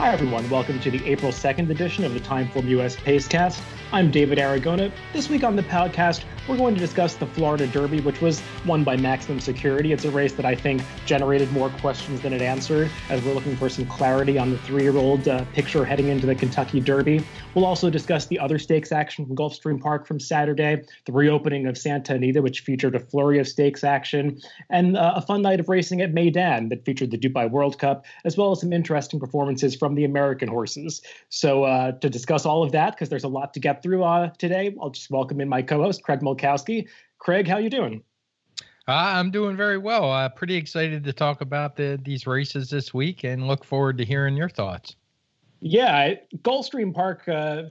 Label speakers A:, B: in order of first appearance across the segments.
A: Hi, everyone. Welcome to the April 2nd edition of the TimeformUS Pacecast. I'm David Aragona. This week on the podcast, we're going to discuss the Florida Derby, which was won by Maximum Security. It's a race that I think generated more questions than it answered, as we're looking for some clarity on the three-year-old picture heading into the Kentucky Derby. We'll also discuss the other stakes action from Gulfstream Park from Saturday, the reopening of Santa Anita, which featured a flurry of stakes action, and a fun night of racing at Meydan that featured the Dubai World Cup, as well as some interesting performances from the American horses. So to discuss all of that, because there's a lot to get through today, I'll just welcome in my co-host, Craig Milkowski. Craig, how you doing?
B: I'm doing very well. Pretty excited to talk about these races this week and look forward to hearing your thoughts.
A: Yeah, Gulfstream Park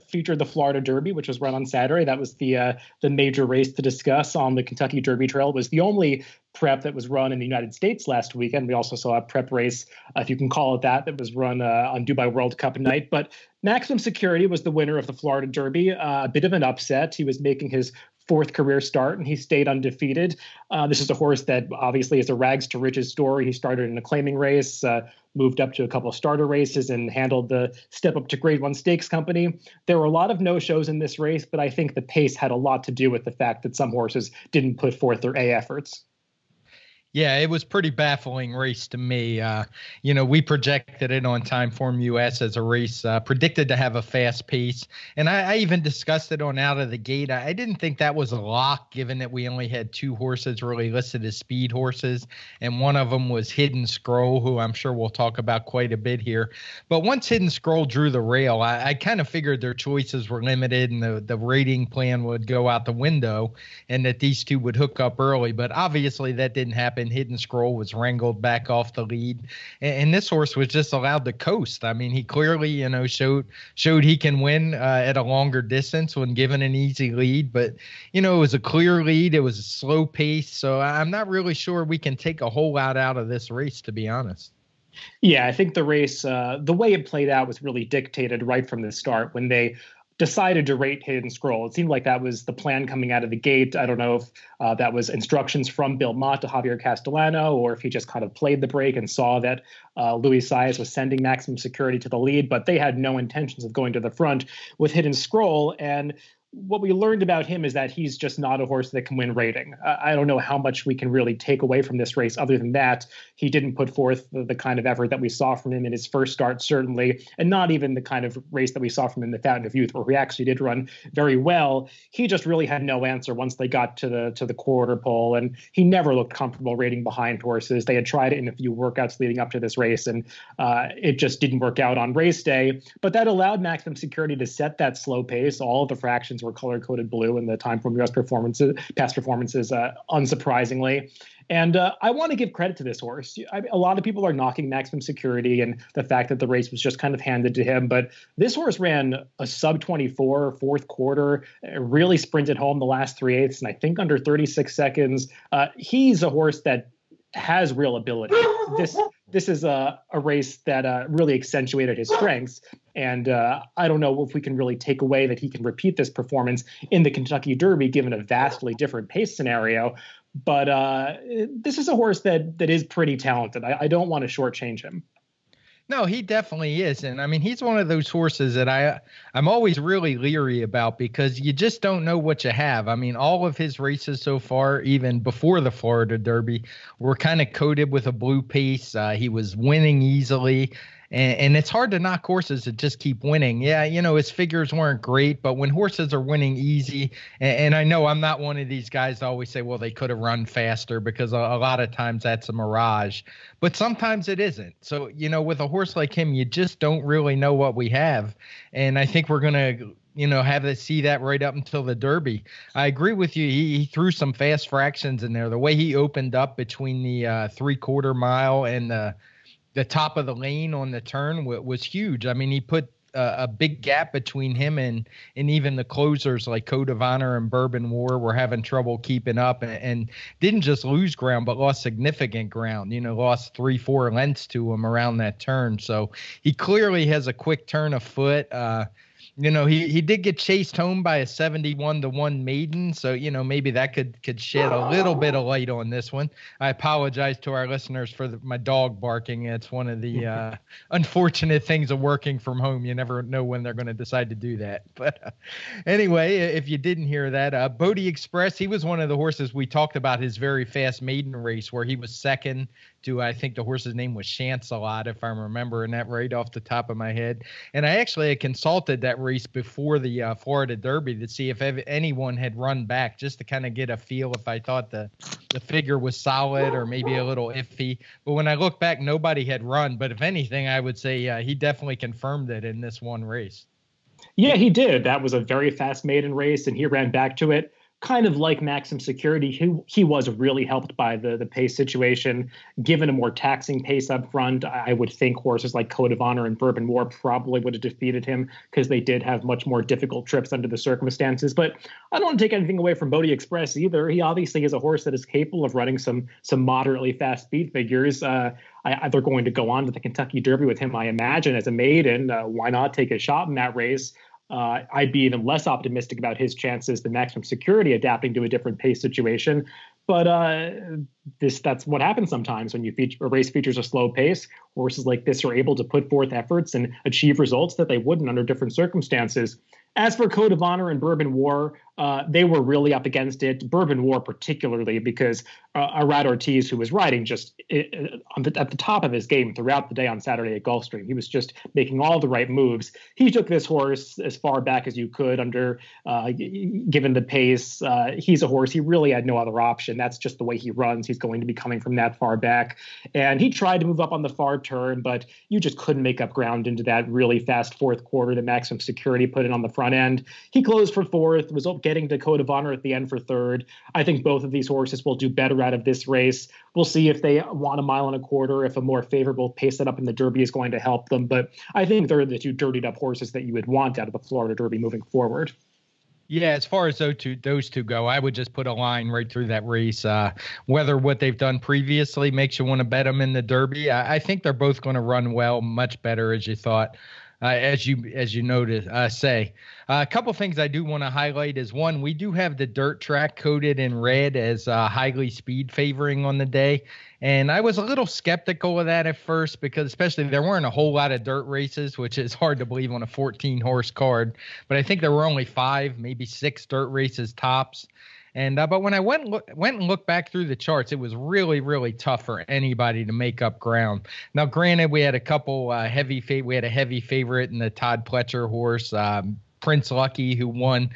A: featured the Florida Derby, which was run on Saturday. That was the major race to discuss on the Kentucky Derby Trail. It was the only prep that was run in the United States last weekend. We also saw a prep race, if you can call it that was run on Dubai World Cup night. But Maximum Security was the winner of the Florida Derby. A bit of an upset. He was making his fourth career start, and he stayed undefeated. This is a horse that obviously is a rags to riches story. He started in a claiming race, moved up to a couple of starter races, and handled the step up to Grade 1 Stakes Company. There were a lot of no-shows in this race, but I think the pace had a lot to do with the fact that some horses didn't put forth their A efforts.
B: Yeah, it was pretty baffling race to me. We projected it on TimeformUS as a race predicted to have a fast pace. And I even discussed it on Out of the Gate. I didn't think that was a lock, given that we only had two horses really listed as speed horses. And one of them was Hidden Scroll, who I'm sure we'll talk about quite a bit here. But once Hidden Scroll drew the rail, I kind of figured their choices were limited and the rating plan would go out the window and that these two would hook up early. But obviously that didn't happen. Hidden Scroll was wrangled back off the lead, and this horse was just allowed to coast. I mean, he clearly, showed he can win at a longer distance when given an easy lead. But it was a clear lead. It was a slow pace, so I'm not really sure we can take a whole lot out of this race, to be honest.
A: Yeah, I think the race, the way it played out was really dictated right from the start when they decided to rate Hidden Scroll. It seemed like that was the plan coming out of the gate. I don't know if that was instructions from Bill Mott to Javier Castellano, or if he just kind of played the break and saw that Luis Saez was sending Maximum Security to the lead, but they had no intentions of going to the front with Hidden Scroll. And what we learned about him is that he's just not a horse that can win rating. I don't know how much we can really take away from this race other than that he didn't put forth the kind of effort that we saw from him in his first start, certainly, and not even the kind of race that we saw from him in the Fountain of Youth, where he actually did run very well. He just really had no answer once they got to the quarter pole, and he never looked comfortable rating behind horses. They had tried it in a few workouts leading up to this race, and it just didn't work out on race day. But that allowed Maximum Security to set that slow pace. All of the fractions were color-coded blue in the TimeformUS past performances, unsurprisingly. And I want to give credit to this horse. A lot of people are knocking Maximum Security and the fact that the race was just kind of handed to him. But this horse ran a sub-24 fourth quarter, really sprinted home the last 3/8, and I think under 36 seconds. He's a horse that has real ability. This is a race that really accentuated his strengths. And I don't know if we can really take away that he can repeat this performance in the Kentucky Derby, given a vastly different pace scenario. But this is a horse that is pretty talented. I don't want to shortchange him.
B: No, he definitely is. And I mean, he's one of those horses that I'm always really leery about because you just don't know what you have. I mean, all of his races so far, even before the Florida Derby, were kind of coated with a blue pace. He was winning easily. And it's hard to knock horses that just keep winning. Yeah, his figures weren't great, but when horses are winning easy, and I know I'm not one of these guys that always say, well, they could have run faster, because a lot of times that's a mirage. But sometimes it isn't. So, with a horse like him, you just don't really know what we have. And I think we're going to have to see that right up until the Derby. I agree with you. He threw some fast fractions in there. The way he opened up between the 3/4 mile and the top of the lane on the turn was huge. I mean, he put a big gap between him and even the closers like Code of Honor and Bourbon War were having trouble keeping up and didn't just lose ground, but lost significant ground, lost 3-4 lengths to him around that turn. So he clearly has a quick turn of foot. he did get chased home by a 71-1 maiden. So, maybe that could shed a little bit of light on this one. I apologize to our listeners for my dog barking. It's one of the unfortunate things of working from home. You never know when they're going to decide to do that. But anyway, if you didn't hear that, Bodie Express, he was one of the horses we talked about his very fast maiden race where he was second to, I think the horse's name was Chance-a-Lot, if I'm remembering that right off the top of my head. And I actually had consulted that race before the Florida Derby to see if anyone had run back, just to kind of get a feel if I thought the figure was solid or maybe a little iffy. But when I look back, nobody had run. But if anything, I would say he definitely confirmed it in this one race.
A: Yeah, he did. That was a very fast maiden race, and he ran back to it. Kind of like Maxim Security, he was really helped by the pace situation. Given a more taxing pace up front, I would think horses like Code of Honor and Bourbon War probably would have defeated him because they did have much more difficult trips under the circumstances. But I don't want to take anything away from Bodie Express either. He obviously is a horse that is capable of running some moderately fast speed figures. They're going to go on to the Kentucky Derby with him, I imagine, as a maiden. Why not take a shot in that race? I'd be even less optimistic about his chances than Maximum Security adapting to a different pace situation. But that's what happens sometimes when a race features a slow pace. Horses like this are able to put forth efforts and achieve results that they wouldn't under different circumstances. As for Code of Honor and Bourbon War, they were really up against it. Bourbon War particularly because Arad Ortiz, who was riding just at the top of his game throughout the day on Saturday at Gulfstream, he was just making all the right moves. He took this horse as far back as you could given the pace. He's a horse. He really had no other option. That's just the way he runs. He's going to be coming from that far back. And he tried to move up on the far turn, but you just couldn't make up ground into that really fast fourth quarter that Maximum Security put in on the front end. He closed for fourth, was getting to Code of Honor at the end for third. I think both of these horses will do better out of this race. We'll see if they want a mile and a quarter, if a more favorable pace setup in the Derby is going to help them. But I think they're the two dirtied up horses that you would want out of the Florida Derby moving forward.
B: Yeah, as far as those two go, I would just put a line right through that race. Whether what they've done previously makes you want to bet them in the Derby, I think they're both going to run well, much better as you thought. As you noted, say. A couple things I do want to highlight is one, we do have the dirt track coded in red as highly speed favoring on the day. And I was a little skeptical of that at first because especially there weren't a whole lot of dirt races, which is hard to believe on a 14-horse card. But I think there were only 5, maybe 6 dirt races tops. And but when I went and looked back through the charts, it was really, really tough for anybody to make up ground. Now, granted, we had a couple we had a heavy favorite in the Todd Pletcher horse, Prince Lucky, who won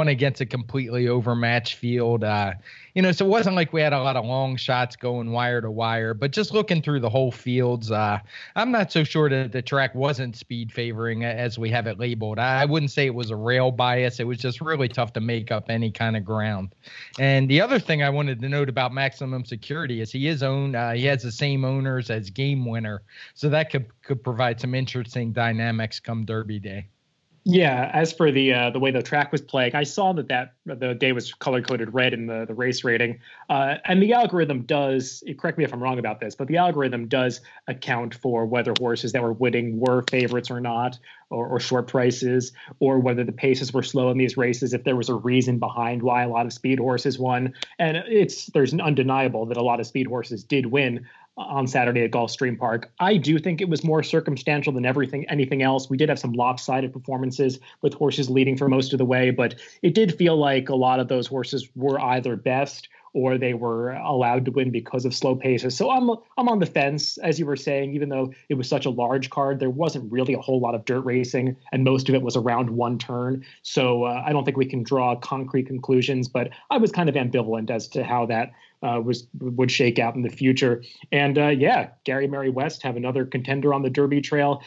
B: against a completely overmatched field. So it wasn't like we had a lot of long shots going wire to wire, but just looking through the whole fields, I'm not so sure that the track wasn't speed favoring as we have it labeled. I wouldn't say it was a rail bias. It was just really tough to make up any kind of ground. And the other thing I wanted to note about Maximum Security is he has the same owners as Game Winner. So that could provide some interesting dynamics come Derby Day.
A: Yeah, as for the way the track was playing, I saw that the day was color-coded red in the race rating. And the algorithm does, correct me if I'm wrong about this, but the algorithm does account for whether horses that were winning were favorites or not, or short prices, or whether the paces were slow in these races, if there was a reason behind why a lot of speed horses won. And there's undeniable that a lot of speed horses did win on Saturday at Gulfstream Park. I do think it was more circumstantial than anything else. We did have some lopsided performances with horses leading for most of the way, but it did feel like a lot of those horses were either best or they were allowed to win because of slow paces. So I'm on the fence, as you were saying, even though it was such a large card, there wasn't really a whole lot of dirt racing, and most of it was around one turn. So I don't think we can draw concrete conclusions, but I was kind of ambivalent as to how that would shake out in the future. And Gary Mary West have another contender on the Derby trail.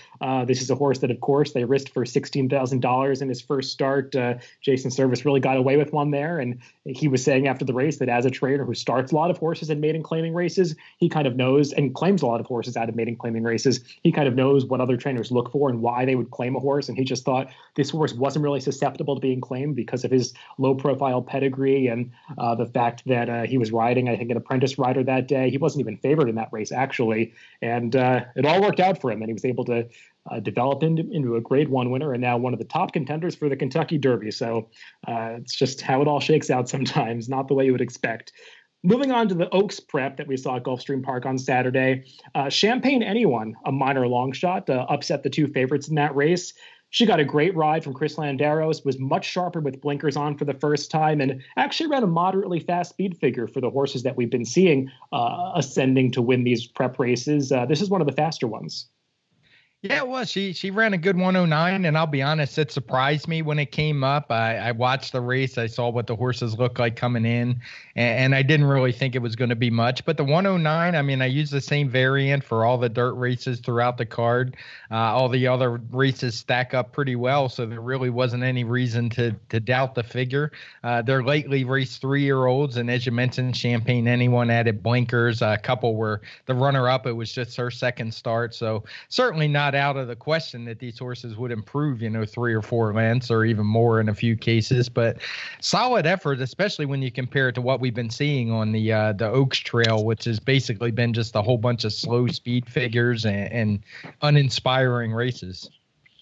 A: This is a horse that, of course, they risked for $16,000 in his first start. Jason Service really got away with one there. And he was saying after the race that as a trainer who starts a lot of horses in maiden claiming races, he kind of knows and claims a lot of horses out of maiden claiming races. He kind of knows what other trainers look for and why they would claim a horse. And he just thought this horse wasn't really susceptible to being claimed because of his low profile pedigree and the fact that he was riding, I think, an apprentice rider that day. He wasn't even favored in that race, actually. And it all worked out for him. And he was able to developed into a Grade 1 winner and now one of the top contenders for the Kentucky Derby. So it's just how it all shakes out sometimes, not the way you would expect. Moving on to the Oaks prep that we saw at Gulfstream Park on Saturday, Champagne Anyone, a minor long shot, upset the two favorites in that race. She got a great ride from Chris Landeros, was much sharper with blinkers on for the first time, and actually ran a moderately fast speed figure for the horses that we've been seeing ascending to win these prep races. This is one of the faster ones.
B: Yeah, it was. She ran a good 109, and I'll be honest, it surprised me when it came up. I watched the race. I saw what the horses looked like coming in, and I didn't really think it was going to be much. But the 109, I mean, I used the same variant for all the dirt races throughout the card. All the other races stack up pretty well, so there really wasn't any reason to doubt the figure. They're lately raced 3-year-olds, and as you mentioned, Champagne Anyone added blinkers. A couple were the runner-up. It was just her second start, so certainly not out of the question that these horses would improve, 3 or 4 lengths or even more in a few cases. But solid effort, especially when you compare it to what we've been seeing on the Oaks Trail, which has basically been just a whole bunch of slow speed figures and uninspiring races.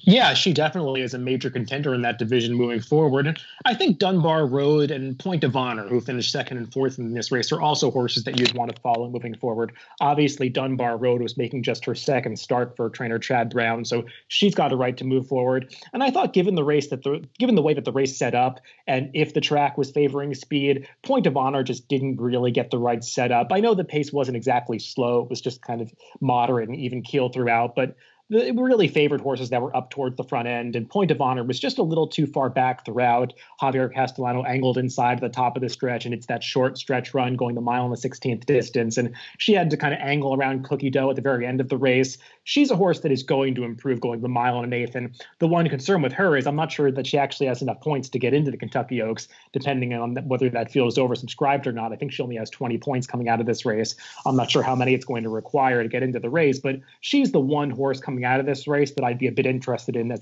A: Yeah, she definitely is a major contender in that division moving forward. And I think Dunbar Road and Point of Honor, who finished second and fourth in this race, are also horses that you'd want to follow moving forward. Obviously, Dunbar Road was making just her second start for trainer Chad Brown, so she's got a right to move forward. And I thought, given the way that the race set up, and if the track was favoring speed, Point of Honor just didn't really get the right setup. I know the pace wasn't exactly slow; it was just kind of moderate and even keel throughout, but it really favored horses that were up towards the front end, and Point of Honor was just a little too far back throughout. Javier Castellano angled inside the top of the stretch, and it's that short stretch run going the mile and the 16th distance, and she had to kind of angle around Cookie Dough at the very end of the race. She's a horse that is going to improve going the mile and an eighth, and the one concern with her is I'm not sure that she actually has enough points to get into the Kentucky Oaks, depending on whether that field is oversubscribed or not. I think she only has 20 points coming out of this race. I'm not sure how many it's going to require to get into the race, but she's the one horse coming out of this race that I'd be a bit interested in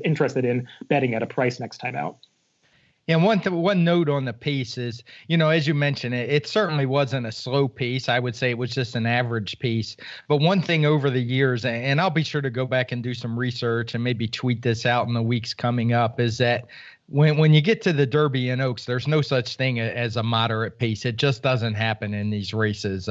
A: interested in betting at a price next time out.
B: And one note on the pace is, as you mentioned, it certainly wasn't a slow pace. I would say it was just an average pace. But one thing over the years, and I'll be sure to go back and do some research and maybe tweet this out in the weeks coming up, is that when you get to the Derby and Oaks, there's no such thing as a moderate pace. It just doesn't happen in these races.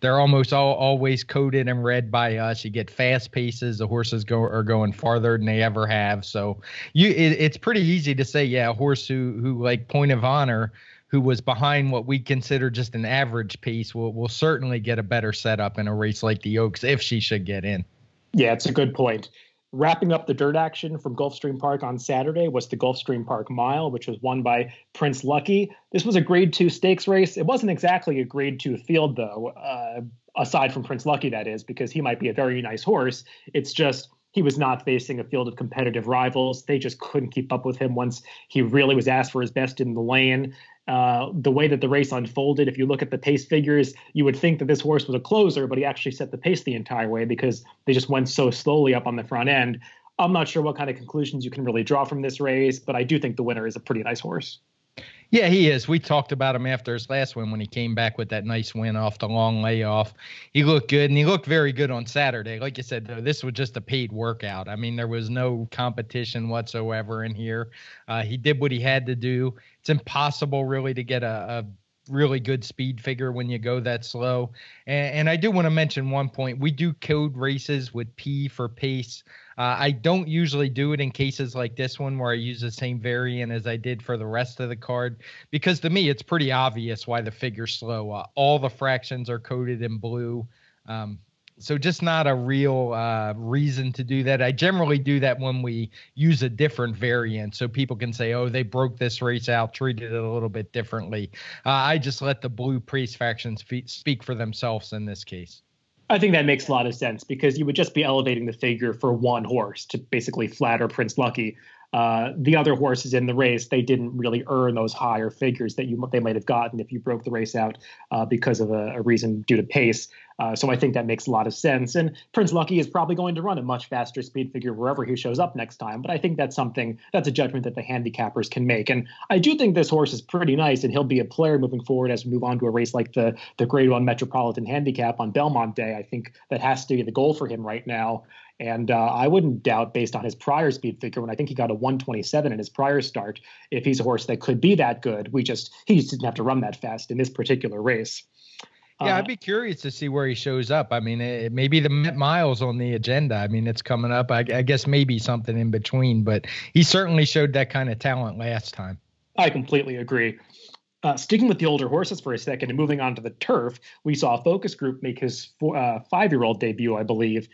B: They're almost always coded and read by us. You get fast paces. The horses are going farther than they ever have. So it's pretty easy to say, yeah, a horse who like Point of Honor, who was behind what we consider just an average pace, will certainly get a better setup in a race like the Oaks if she should get in.
A: Yeah, it's a good point. Wrapping up the dirt action from Gulfstream Park on Saturday was the Gulfstream Park Mile, which was won by Prince Lucky. This was a Grade 2 stakes race. It wasn't exactly a Grade 2 field, though, aside from Prince Lucky, that is, because he might be a very nice horse. It's just he was not facing a field of competitive rivals. They just couldn't keep up with him once he really was asked for his best in the lane. The way that the race unfolded, if you look at the pace figures, you would think that this horse was a closer, but he actually set the pace the entire way because they just went so slowly up on the front end. I'm not sure what kind of conclusions you can really draw from this race, but I do think the winner is a pretty nice horse.
B: Yeah, he is. We talked about him after his last win when he came back with that nice win off the long layoff. He looked good, and he looked very good on Saturday. Like you said, though, this was just a paid workout. I mean, there was no competition whatsoever in here. He did what he had to do. It's impossible, really, to get a really good speed figure when you go that slow. And I do want to mention one point. We do code races with P for pace. I don't usually do it in cases like this one where I use the same variant as I did for the rest of the card, because to me, it's pretty obvious why the figure's slow. All the fractions are coded in blue. So just not a real reason to do that. I generally do that when we use a different variant so people can say, oh, they broke this race out, treated it a little bit differently. I just let the blue pace fractions speak for themselves in this case.
A: I think that makes a lot of sense because you would just be elevating the figure for one horse to basically flatter Prince Lucky. The other horses in the race, they didn't really earn those higher figures that they might have gotten if you broke the race out because of a reason due to pace. So I think that makes a lot of sense. And Prince Lucky is probably going to run a much faster speed figure wherever he shows up next time. But I think that's a judgment that the handicappers can make. And I do think this horse is pretty nice, and he'll be a player moving forward as we move on to a race like the Grade 1 Metropolitan Handicap on Belmont Day. I think that has to be the goal for him right now. And I wouldn't doubt, based on his prior speed figure, when I think he got a 127 in his prior start, if he's a horse that could be that good. He just didn't have to run that fast in this particular race.
B: Yeah, I'd be curious to see where he shows up. I mean, maybe the Met Miles on the agenda. I mean, it's coming up. I guess maybe something in between, but he certainly showed that kind of talent last time.
A: I completely agree. Sticking with the older horses for a second and moving on to the turf, we saw a focus group make his 5-year-old debut, I believe,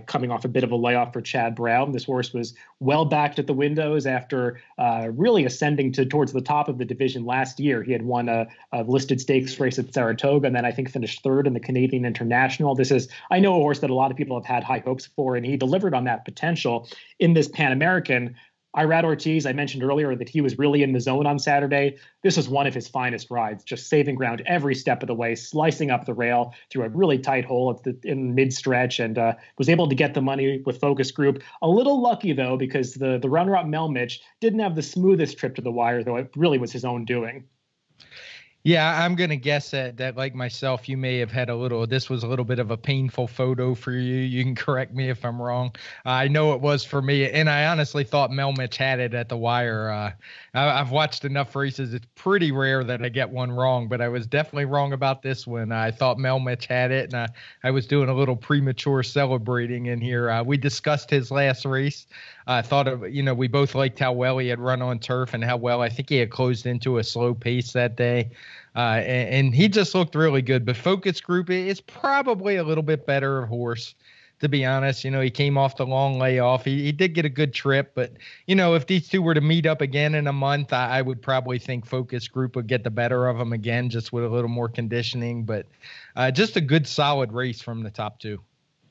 A: coming off a bit of a layoff for Chad Brown. This horse was well backed at the windows after really ascending towards the top of the division last year. He had won a listed stakes race at Saratoga and then I think finished third in the Canadian International. This is, I know, a horse that a lot of people have had high hopes for, and he delivered on that potential in this Pan American. Irad Ortiz, I mentioned earlier that he was really in the zone on Saturday. This was one of his finest rides, just saving ground every step of the way, slicing up the rail through a really tight hole in mid-stretch, and was able to get the money with focus group. A little lucky, though, because the runner-up Melmich didn't have the smoothest trip to the wire, though it really was his own doing.
B: Yeah, I'm going to guess that like myself, you may have had this was a little bit of a painful photo for you. You can correct me if I'm wrong. I know it was for me, and I honestly thought Melmich had it at the wire. I've watched enough races. It's pretty rare that I get one wrong, but I was definitely wrong about this one. I thought Melmich had it, and I was doing a little premature celebrating in here. We discussed his last race. I thought we both liked how well he had run on turf and how well I think he had closed into a slow pace that day. And he just looked really good. But focus group is probably a little bit better horse, to be honest. He came off the long layoff. He did get a good trip. But, if these two were to meet up again in a month, I would probably think focus group would get the better of him again, just with a little more conditioning. But just a good, solid race from the top two.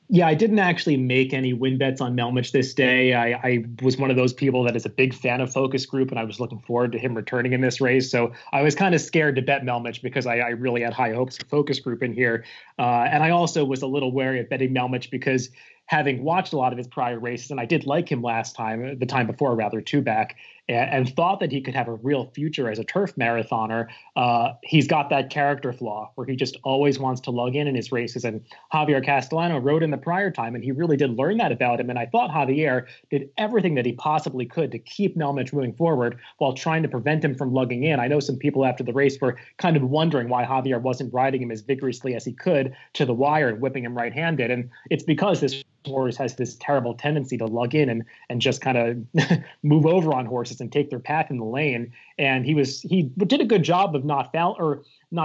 A: Yeah, I didn't actually make any win bets on Melmich this day. I was one of those people that is a big fan of focus group, and I was looking forward to him returning in this race. So I was kind of scared to bet Melmich because I really had high hopes for focus group in here. And I also was a little wary of betting Melmich because having watched a lot of his prior races, and I did like him the time before, rather, two back, and thought that he could have a real future as a turf marathoner. He's got that character flaw where he just always wants to lug in his races. And Javier Castellano rode in the prior time, and he really did learn that about him. And I thought Javier did everything that he possibly could to keep Melmich moving forward while trying to prevent him from lugging in. I know some people after the race were kind of wondering why Javier wasn't riding him as vigorously as he could to the wire and whipping him right-handed. And it's because this horse has this terrible tendency to lug in and just kind of move over on horses and take their path in the lane. And he did a good job of not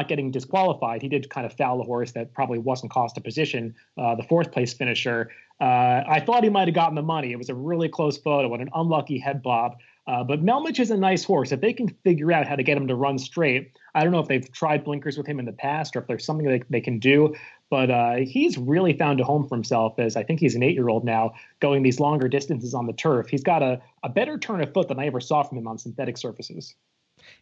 A: getting disqualified. He did kind of foul the horse that probably wasn't cost a position, the fourth place finisher. I thought he might have gotten the money. It was a really close photo and an unlucky head bob. But Melmich is a nice horse. If they can figure out how to get him to run straight, I don't know if they've tried blinkers with him in the past or if there's something they can do. But he's really found a home for himself, as I think he's an 8-year-old now, going these longer distances on the turf. He's got a better turn of foot than I ever saw from him on synthetic surfaces.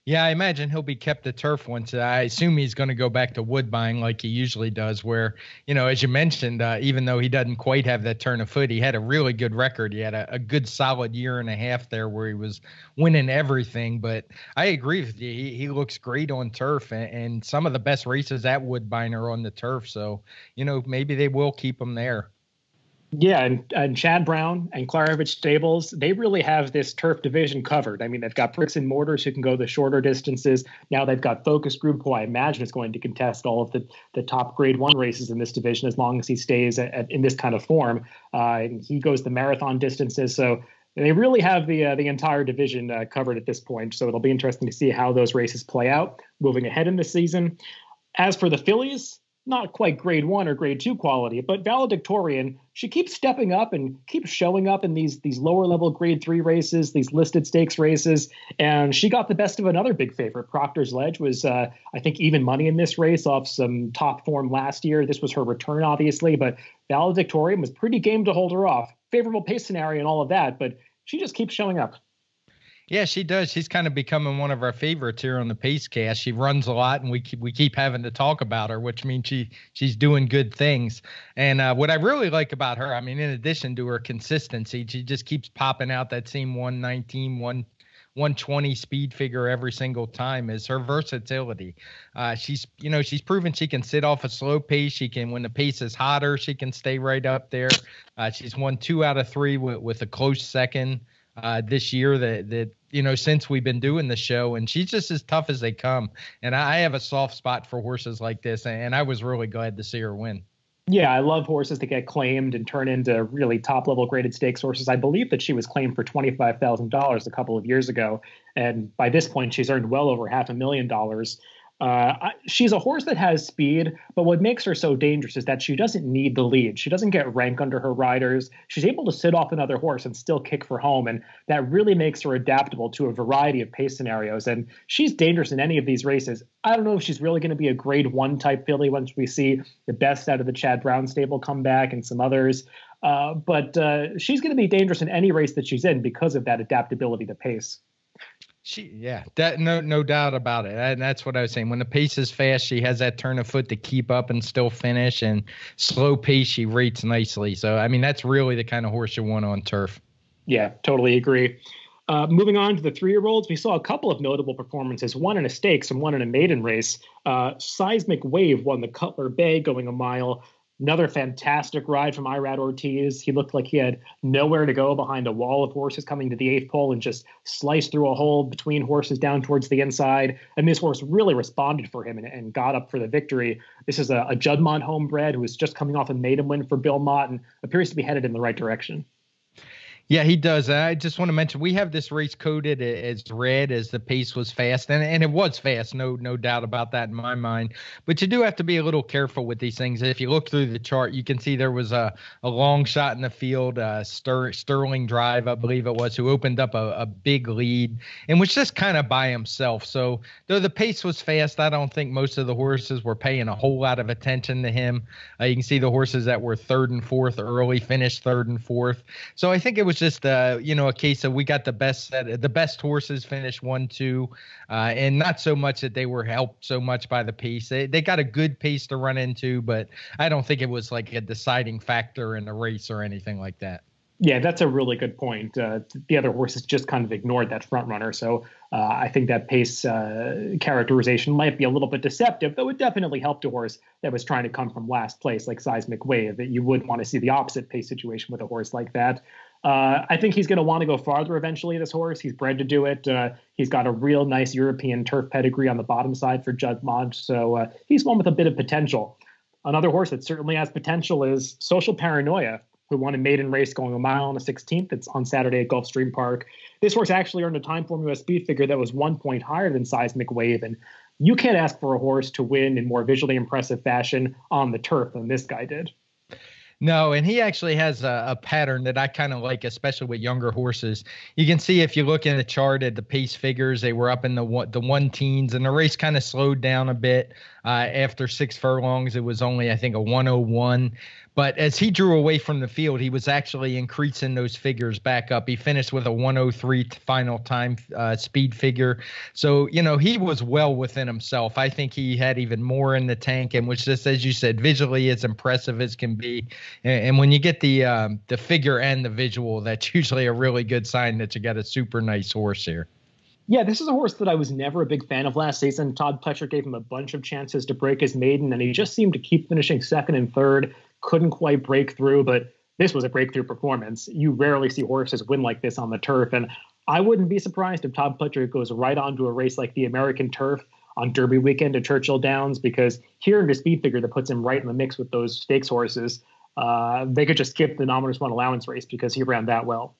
B: Yeah, I imagine he'll be kept to turf once. I assume he's going to go back to woodbine like he usually does, where, as you mentioned, even though he doesn't quite have that turn of foot, he had a really good record. He had a good solid year and a half there where he was winning everything. But I agree with you. He looks great on turf, and some of the best races at woodbine are on the turf. So, maybe they will keep him there.
A: Yeah, and Chad Brown and Klarovich Stables, they really have this turf division covered. I mean, they've got Bricks and Mortars who can go the shorter distances. Now they've got Focus Group, who I imagine is going to contest all of the top Grade 1 races in this division as long as he stays in this kind of form. And he goes the marathon distances. So they really have the entire division covered at this point. So it'll be interesting to see how those races play out moving ahead in the season. As for the fillies, not quite Grade 1 or Grade 2 quality, but Valedictorian, she keeps stepping up and keeps showing up in these lower level Grade 3 races, these listed stakes races, and she got the best of another big favorite. Proctor's Ledge was, I think, even money in this race off some top form last year. This was her return, obviously, but Valedictorian was pretty game to hold her off. Favorable pace scenario and all of that, but she just keeps showing up.
B: Yeah, she does. She's kind of becoming one of our favorites here on the Pacecast. She runs a lot, and we keep having to talk about her, which means she's doing good things. And what I really like about her, I mean, in addition to her consistency, she just keeps popping out that same 119, 120 speed figure every single time is her versatility. She's proven she can sit off a slow pace. She can, when the pace is hotter, she can stay right up there. She's won 2 out of 3 with a close second this year that since we've been doing the show, and she's just as tough as they come. And I have a soft spot for horses like this, and I was really glad to see her win.
A: Yeah, I love horses that get claimed and turn into really top-level graded stakes horses. I believe that she was claimed for $25,000 a couple of years ago, and by this point, she's earned well over $500,000. She's a horse that has speed, but what makes her so dangerous is that she doesn't need the lead. She doesn't get rank under her riders. She's able to sit off another horse and still kick for home, and that really makes her adaptable to a variety of pace scenarios. And she's dangerous in any of these races. I don't know if she's really going to be a grade 1 type filly once we see the best out of the Chad Brown stable come back and some others. But she's going to be dangerous in any race that she's in because of that adaptability to pace.
B: No doubt about it. And that's what I was saying. When the pace is fast, she has that turn of foot to keep up and still finish, and slow pace, she rates nicely. So, I mean, that's really the kind of horse you want on turf. Yeah,
A: totally agree. Moving on to the 3-year-olds, we saw a couple of notable performances, one in a stakes and one in a maiden race. Seismic Wave won the Cutler Bay going a mile. Another fantastic ride from Irad Ortiz. He looked like he had nowhere to go behind a wall of horses coming to the 8th pole and just sliced through a hole between horses down towards the inside. And this horse really responded for him and got up for the victory. This is a Juddmonte homebred who is just coming off a maiden win for Bill Mott and appears to be headed in the right direction.
B: Yeah, he does. I just want to mention we have this race coded as red as the pace was fast, and it was fast, no doubt about that in my mind. But you do have to be a little careful with these things. If you look through the chart, you can see there was a long shot in the field, Sterling Drive, I believe it was, who opened up a big lead and was just kind of by himself. So though the pace was fast, I don't think most of the horses were paying a whole lot of attention to him. You can see the horses that were 3rd and 4th early finished 3rd and 4th. So I think it was just a case of we got the best horses finish 1-2, and not so much that they were helped so much by the pace. They got a good pace to run into, but I don't think it was like a deciding factor in the race or anything like that.
A: Yeah, that's a really good point. The other horses just kind of ignored that front runner. So I think that pace characterization might be a little bit deceptive, though it definitely helped a horse that was trying to come from last place, like Seismic Wave. That you would want to see the opposite pace situation with a horse like that. I think he's going to want to go farther eventually, this horse. He's bred to do it. He's got a real nice European turf pedigree on the bottom side for Juddmonte. So he's one with a bit of potential. Another horse that certainly has potential is Social Paranoia, who won a maiden race going a mile on the 16th. It's on Saturday at Gulfstream Park. This horse actually earned a TimeformUS speed figure that was 1 point higher than Seismic Wave. And you can't ask for a horse to win in more visually impressive fashion on the turf than this guy did.
B: No, and he actually has a pattern that I kind of like, especially with younger horses. You can see if you look in the chart at the pace figures, they were up in the 1-teens, and the race kind of slowed down a bit. After 6 furlongs, it was only, I think, a 1:01. But as he drew away from the field, he was actually increasing those figures back up. He finished with a 1:03 final time speed figure. So, he was well within himself. I think he had even more in the tank and was just, as you said, visually as impressive as can be. And when you get the figure and the visual, that's usually a really good sign that you got a super nice horse here.
A: Yeah, this is a horse that I was never a big fan of last season. Todd Pletcher gave him a bunch of chances to break his maiden, and he just seemed to keep finishing 2nd and 3rd. Couldn't quite break through, but this was a breakthrough performance. You rarely see horses win like this on the turf, and I wouldn't be surprised if Todd Pletcher goes right onto a race like the American Turf on Derby weekend at Churchill Downs, because here in the speed figure that puts him right in the mix with those stakes horses, they could just skip the nominus 1 allowance race because he ran that well.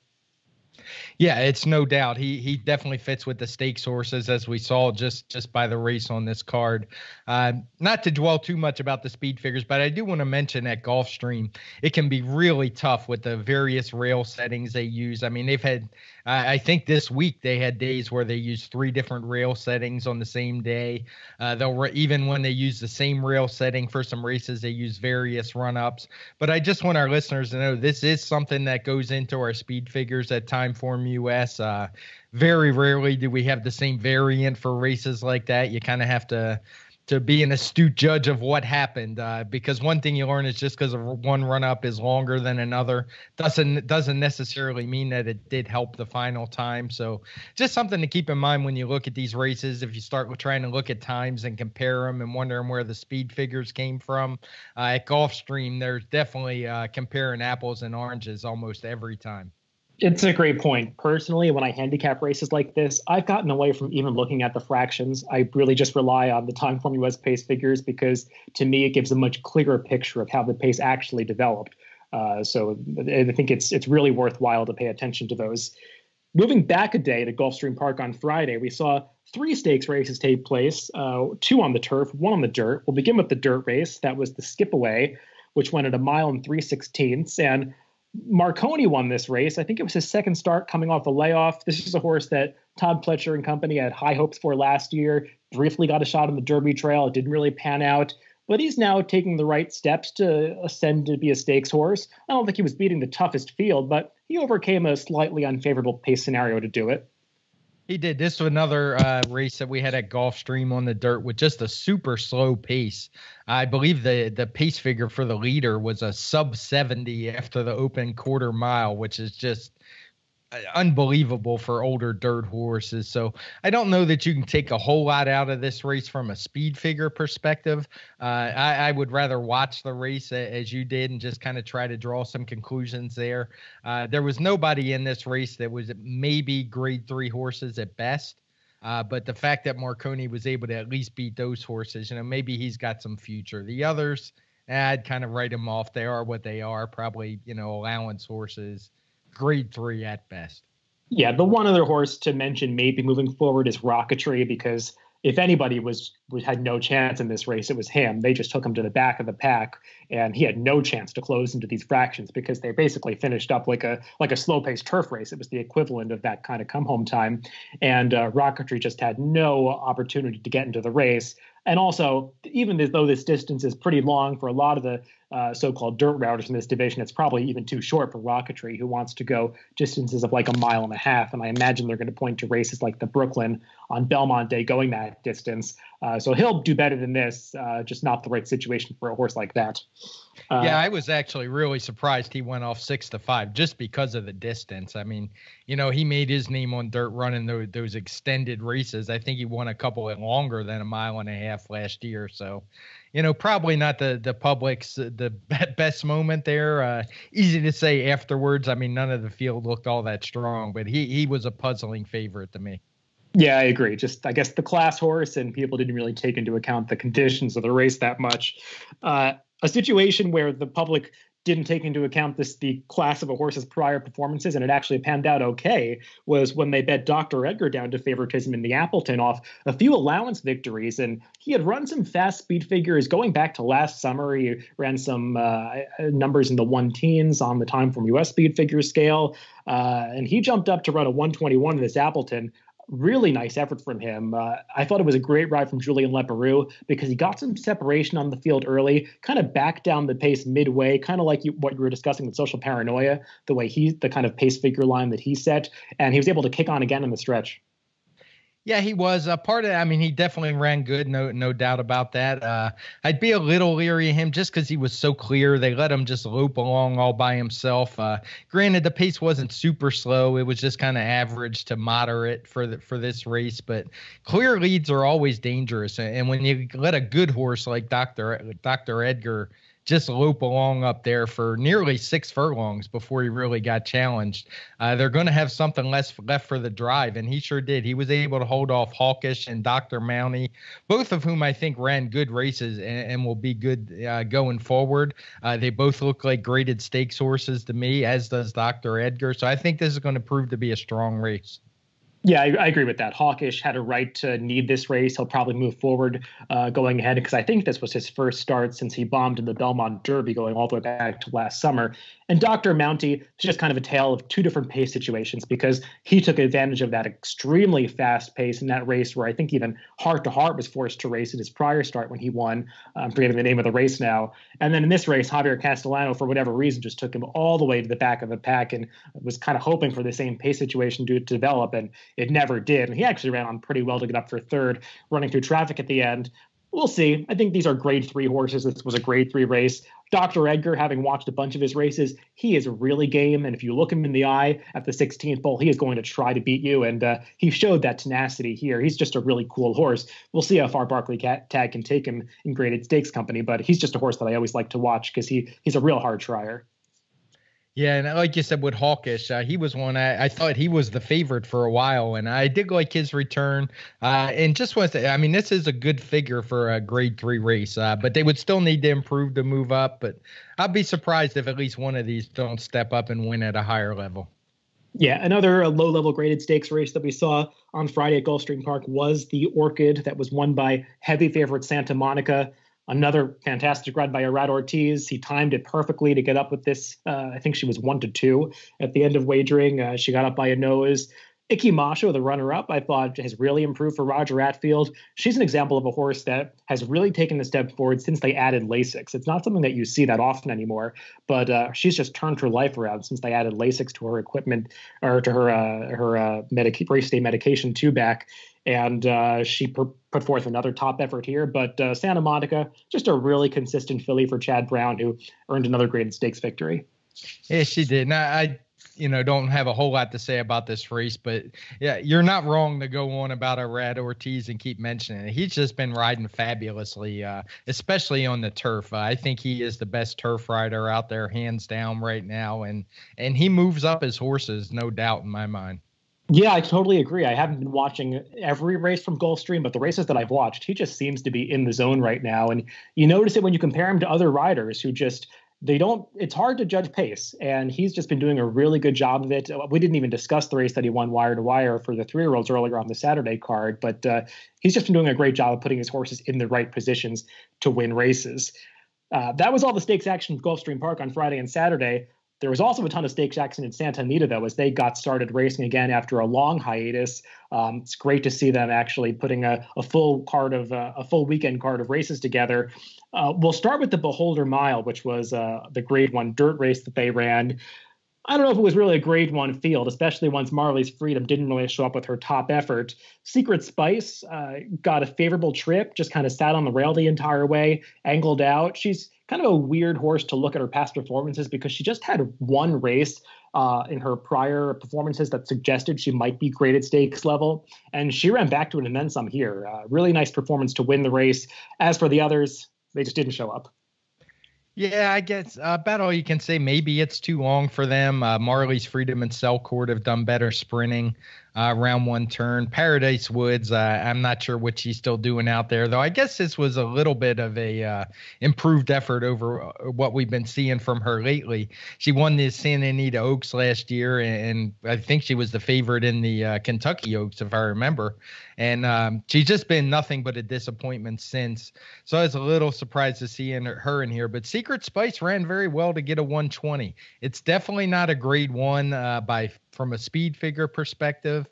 B: Yeah, it's no doubt. He definitely fits with the stakes horses, as we saw just by the race on this card. Not to dwell too much about the speed figures, but I do want to mention at Gulfstream, it can be really tough with the various rail settings they use. I mean, they've had, I think this week they had days where they used 3 different rail settings on the same day. Even when they use the same rail setting for some races, they use various run-ups. But I just want our listeners to know this is something that goes into our speed figures at TimeformUS. Very rarely do we have the same variant for races like that. You kind of have to to be an astute judge of what happened, because one thing you learn is just because one run up is longer than another doesn't necessarily mean that it did help the final time. So just something to keep in mind when you look at these races. If you start trying to look at times and compare them and wondering where the speed figures came from, at Gulfstream, there's definitely comparing apples and oranges almost every time.
A: It's a great point. Personally, when I handicap races like this, I've gotten away from even looking at the fractions. I really just rely on the TimeformUS pace figures because to me, it gives a much clearer picture of how the pace actually developed. So I think it's really worthwhile to pay attention to those. Moving back a day to Gulfstream Park on Friday, we saw 3 stakes races take place, 2 on the turf, 1 on the dirt. We'll begin with the dirt race. That was the skip away, which went at 1 mile and 3/16. And Marconi won this race. I think it was his second start coming off a layoff. This is a horse that Todd Pletcher and company had high hopes for last year, briefly got a shot on the Derby Trail. It didn't really pan out, but he's now taking the right steps to ascend to be a stakes horse. I don't think he was beating the toughest field, but he overcame a slightly unfavorable pace scenario to do it.
B: He did. This was another race that we had at Gulfstream on the dirt with just a super slow pace. I believe the pace figure for the leader was a sub 70 after the open quarter mile, which is just unbelievable for older dirt horses. So I don't know that you can take a whole lot out of this race from a speed figure perspective. I would rather watch the race as you did and just kind of try to draw some conclusions there. There was nobody in this race that was maybe grade 3 horses at best. But the fact that Marconi was able to at least beat those horses, maybe he's got some future. The others, I'd kind of write them off. They are what they are, probably, allowance horses. Grade 3 at best.
A: Yeah, the one other horse to mention maybe moving forward is Rocketry, because if anybody had no chance in this race, it was him. They just took him to the back of the pack, and he had no chance to close into these fractions because they basically finished up like a slow-paced turf race. It was the equivalent of that kind of come-home time, and Rocketry just had no opportunity to get into the race. And also, even though this distance is pretty long for a lot of the so-called dirt routers in this division, it's probably even too short for Rocketry, who wants to go distances of like 1.5 miles. And I imagine they're going to point to races like the Brooklyn on Belmont Day going that distance. So he'll do better than this, just not the right situation for a horse like that.
B: Yeah, I was actually really surprised he went off 6-5 just because of the distance. I mean, he made his name on dirt running those extended races. I think he won a couple at longer than 1.5 miles last year. So, probably not the public's the best moment there. Easy to say afterwards. I mean, none of the field looked all that strong, but he was a puzzling favorite to me.
A: Yeah, I agree. Just, I guess, the class horse, and people didn't really take into account the conditions of the race that much. A situation where the public didn't take into account the class of a horse's prior performances, and it actually panned out okay, was when they bet Dr. Edgar down to favoritism in the Appleton off a few allowance victories. And he had run some fast speed figures going back to last summer. He ran some numbers in the 1-teens on the TimeformUS speed figure scale. And he jumped up to run a 121 in this Appleton. Really nice effort from him. I thought it was a great ride from Julien Leparoux because he got some separation on the field early, kind of backed down the pace midway, kind of like what you were discussing with Social Paranoia, the kind of pace figure line that he set, and he was able to kick on again in the stretch.
B: Yeah, he was a part of it. I mean, he definitely ran good. No doubt about that. I'd be a little leery of him just because he was so clear. They let him just lope along all by himself. Granted, the pace wasn't super slow. It was just kind of average to moderate for this race. But clear leads are always dangerous. And when you let a good horse like Dr. Edgar just lope along up there for nearly 6 furlongs before he really got challenged, they're going to have something left for the drive, and he sure did. He was able to hold off Hawkish and Dr. Mounty, both of whom I think ran good races and will be good going forward. They both look like graded stakes horses to me, as does Dr. Edgar, so I think this is going to prove to be a strong race.
A: Yeah, I agree with that. Hawkish had a right to need this race. He'll probably move forward going ahead because I think this was his first start since he bombed in the Belmont Derby going all the way back to last summer. And Dr. Mounty is just kind of a tale of 2 different pace situations because he took advantage of that extremely fast pace in that race where I think even Heart to Heart was forced to race at his prior start when he won. I'm forgetting the name of the race now. And then in this race, Javier Castellano, for whatever reason, just took him all the way to the back of the pack and was kind of hoping for the same pace situation to develop. And it never did. And he actually ran on pretty well to get up for third, running through traffic at the end. We'll see. I think these are grade 3 horses. This was a grade 3 race. Dr. Edgar, having watched a bunch of his races, he is really game. And if you look him in the eye at the 16th pole, he is going to try to beat you. And he showed that tenacity here. He's just a really cool horse. We'll see how far Barclay Tag can take him in graded stakes company. But he's just a horse that I always like to watch because he's a real hard trier.
B: Yeah, and like you said with Hawkish, he was one I thought he was the favorite for a while, and I did like his return. And just want to say, I mean, this is a good figure for a grade 3 race, but they would still need to improve to move up. But I'd be surprised if at least one of these don't step up and win at a higher level.
A: Yeah, another low-level graded stakes race that we saw on Friday at Gulfstream Park was the Orchid that was won by heavy favorite Santa Monica. Another fantastic ride by Arad Ortiz. He timed it perfectly to get up with this. I think she was 1-2 at the end of wagering. She got up by a nose. Iki Masho, the runner-up, I thought has really improved for Roger Atfield. She's an example of a horse that has really taken a step forward since they added Lasix. It's not something that you see that often anymore, but she's just turned her life around since they added Lasix to her equipment or to her race day medication two back. And she put forth another top effort here. But Santa Monica, just a really consistent filly for Chad Brown, who earned another graded stakes victory.
B: Yeah, she did. Now, I don't have a whole lot to say about this race, but yeah, you're not wrong to go on about Arad Ortiz and keep mentioning it. He's just been riding fabulously, especially on the turf. I think he is the best turf rider out there, hands down right now. And he moves up his horses, no doubt in my mind.
A: Yeah, I totally agree. I haven't been watching every race from Gulfstream, but the races that I've watched, he just seems to be in the zone right now. And you notice it when you compare him to other riders who just, it's hard to judge pace. And he's just been doing a really good job of it. We didn't even discuss the race that he won wire to wire for the 3-year-olds earlier on the Saturday card, but he's just been doing a great job of putting his horses in the right positions to win races. That was all the stakes action at Gulfstream Park on Friday and Saturday. There was also a ton of stakes action in Santa Anita, though, as they got started racing again after a long hiatus. It's great to see them actually putting a full weekend card of races together. We'll start with the Beholder Mile, which was the Grade 1 dirt race that they ran. I don't know if it was really a grade 1 field, especially once Marley's Freedom didn't really show up with her top effort. Secret Spice got a favorable trip, just kind of sat on the rail the entire way, angled out. She's kind of a weird horse to look at her past performances because she just had one race in her prior performances that suggested she might be graded stakes level. And she ran back to it and then some here. Really nice performance to win the race. As for the others, they just didn't show up.
B: Yeah, I guess about all you can say. Maybe it's too long for them. Marley's Freedom and Selcourt have done better sprinting around one turn. Paradise Woods, I'm not sure what she's still doing out there, though. I guess this was a little bit of a improved effort over what we've been seeing from her lately. She won the Santa Anita Oaks last year, and I think she was the favorite in the Kentucky Oaks, if I remember. And she's just been nothing but a disappointment since. So I was a little surprised to see her in here. But Secret Spice ran very well to get a 120. It's definitely not a grade 1 from a speed figure perspective.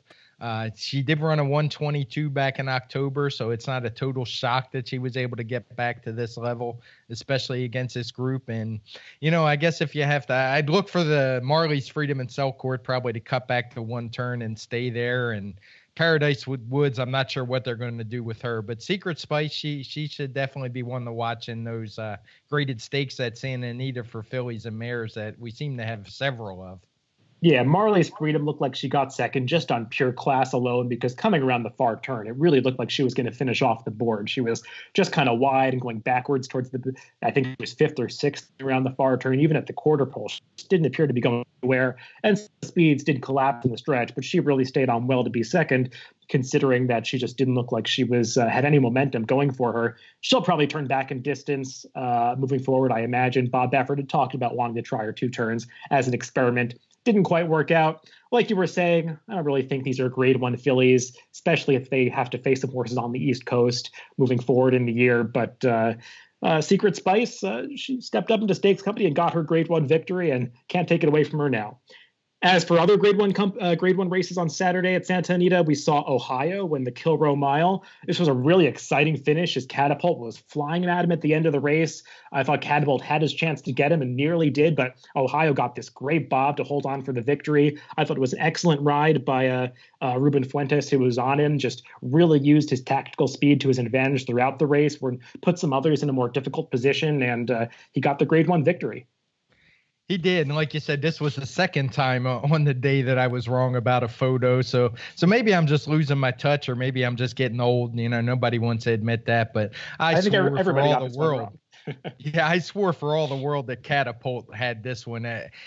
B: She did run a 122 back in October, so it's not a total shock that she was able to get back to this level, especially against this group. And, I guess if you have to, I'd look for the Marley's Freedom and Selcourt probably to cut back to one turn and stay there. And Paradise Woods, I'm not sure what they're going to do with her, but Secret Spice, she should definitely be one to watch in those graded stakes at Santa Anita for fillies and mares that we seem to have several of.
A: Yeah, Marley's Freedom looked like she got second just on pure class alone because coming around the far turn, it really looked like she was going to finish off the board. She was just kind of wide and going backwards towards I think it was 5th or 6th around the far turn. Even at the quarter pole, she didn't appear to be going anywhere. And speeds did collapse in the stretch, but she really stayed on well to be second, considering that she just didn't look like she was had any momentum going for her. She'll probably turn back in distance moving forward, I imagine. Bob Baffert had talked about wanting to try her 2 turns as an experiment. Didn't quite work out. Like you were saying, I don't really think these are grade 1 fillies, especially if they have to face some horses on the East Coast moving forward in the year. But Secret Spice, she stepped up into stakes company and got her grade 1 victory and can't take it away from her now. As for other grade one races on Saturday at Santa Anita, we saw Ohio win the Kilroe Mile. This was a really exciting finish. His Catapult was flying at him at the end of the race. I thought Catapult had his chance to get him and nearly did, but Ohio got this great bob to hold on for the victory. I thought it was an excellent ride by Ruben Fuentes, who was on him, just really used his tactical speed to his advantage throughout the race, put some others in a more difficult position, and he got the grade one victory.
B: He did, and like you said, this was the second time on the day that I was wrong about a photo. So maybe I'm just losing my touch, or maybe I'm just getting old. You know, nobody wants to admit that, but I think swore for all the world. Yeah, I swore for all the world that Catapult had this one,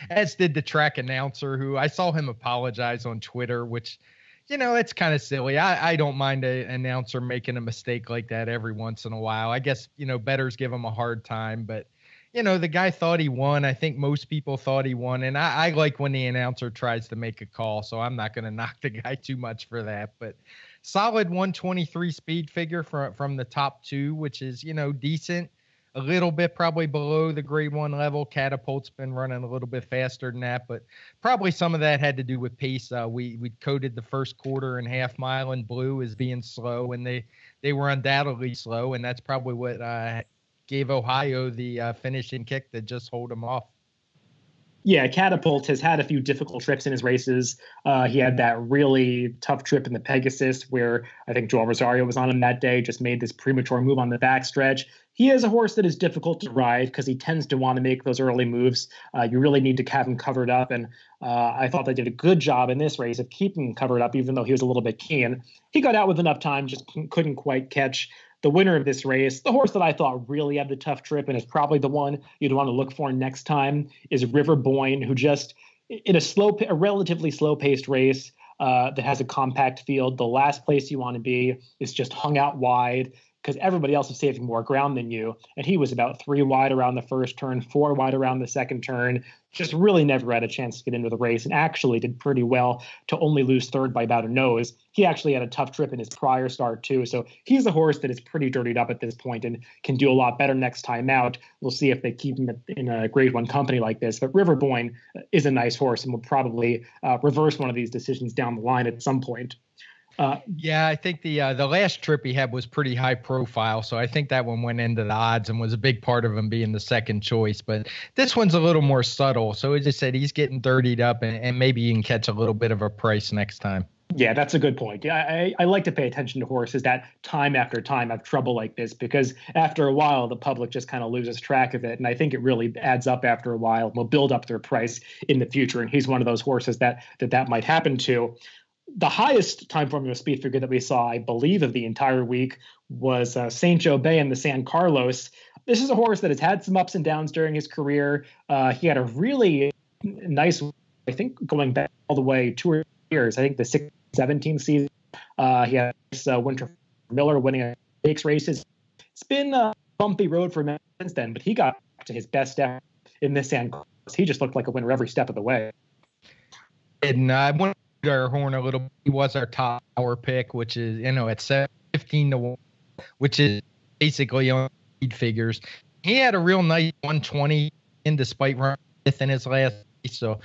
B: as did the track announcer, who I saw him apologize on Twitter, which, you know, it's kind of silly. I don't mind an announcer making a mistake like that every once in a while. I guess, you know, bettors give him a hard time, but you know, the guy thought he won. I think most people thought he won. And I like when the announcer tries to make a call, so I'm not going to knock the guy too much for that. But solid 123 speed figure from the top two, which is, you know, decent. A little bit probably below the grade one level. Catapult's been running a little bit faster than that, but probably some of that had to do with pace. We coded the first quarter and half mile in blue as being slow, and they were undoubtedly slow, and that's probably what gave Ohio the finishing kick that just hold him off.
A: Yeah, Catapult has had a few difficult trips in his races. He had that really tough trip in the Pegasus where I think Joel Rosario was on him that day, just made this premature move on the backstretch. He is a horse that is difficult to ride because he tends to want to make those early moves. You really need to have him covered up, and I thought they did a good job in this race of keeping him covered up, even though he was a little bit keen. He got out with enough time, just couldn't quite catch the winner of this race. The horse that I thought really had the tough trip and is probably the one you'd want to look for next time is River Boyne, who just in a relatively slow-paced race that has a compact field, the last place you want to be is just hung out wide because everybody else is saving more ground than you. And he was about 3 wide around the first turn, 4 wide around the second turn, just really never had a chance to get into the race and actually did pretty well to only lose third by about a nose. He actually had a tough trip in his prior start too. So he's a horse that is pretty dirtied up at this point and can do a lot better next time out. We'll see if they keep him in a grade one company like this. But River Boyne is a nice horse and will probably reverse one of these decisions down the line at some point.
B: Yeah, I think the last trip he had was pretty high profile, so I think that one went into the odds and was a big part of him being the second choice. But this one's a little more subtle, so as I said, he's getting dirtied up, and maybe you can catch a little bit of a price next time.
A: Yeah, that's a good point. Yeah, I like to pay attention to horses that time after time have trouble like this because after a while, the public just kind of loses track of it. And I think it really adds up after a while and will build up their price in the future. And he's one of those horses that might happen to. The highest TimeformUS speed figure that we saw, I believe, of the entire week was St. Joe Bay in the San Carlos. This is a horse that has had some ups and downs during his career. He had a really nice, I think, going back all the way 2 or 3 years. I think the 17 season. He had this Winter Miller winning stakes races. It's been a bumpy road for him since then, but he got to his best effort in this San Carlos. He just looked like a winner every step of the way.
B: And I want our horn a little. He was our top hour pick, which is, you know, at 15 to 1, which is basically on speed figures. He had a real nice 120 in despite running fifth in his last race. So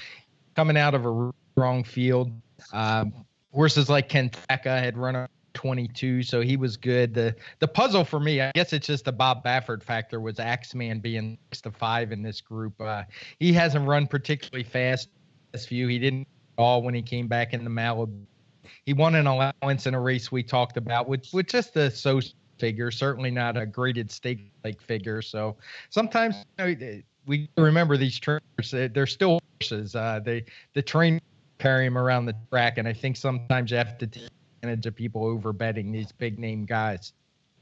B: coming out of a strong field, horses like Kentaka had run a 22, so he was good. The puzzle for me, I guess it's just the Bob Baffert factor, was Axeman being 6-5 in this group. He hasn't run particularly fast this few. He didn't all when he came back in the Malibu. He won an allowance in a race we talked about, with just a figure, certainly not a graded stake like figure. So sometimes, you know, we remember these trainers, they're still horses. The train carry them around the track, and I think sometimes you have to take advantage of people over betting these big name guys.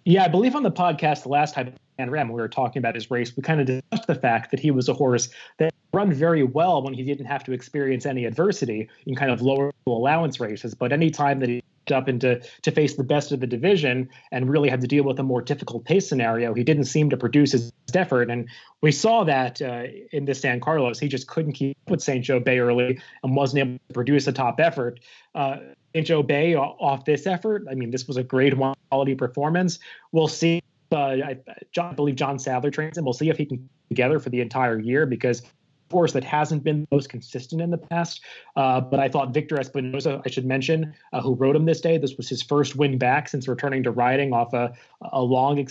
A: Yeah, I believe on the podcast the last time we were talking about his race, we kind of discussed the fact that he was a horse that run very well when he didn't have to experience any adversity in kind of lower allowance races. But any time that he up into to face the best of the division and really had to deal with a more difficult pace scenario, he didn't seem to produce his best effort. And we saw that in this San Carlos. He just couldn't keep up with St. Joe Bay early and wasn't able to produce a top effort. St. Joe Bay off this effort, I mean, this was a grade one quality performance. We'll see. I believe John Sadler trains him. We'll see if he can get together for the entire year, because horse that hasn't been the most consistent in the past. But I thought Victor Espinosa, I should mention, who rode him this day, this was his first win back since returning to riding off a long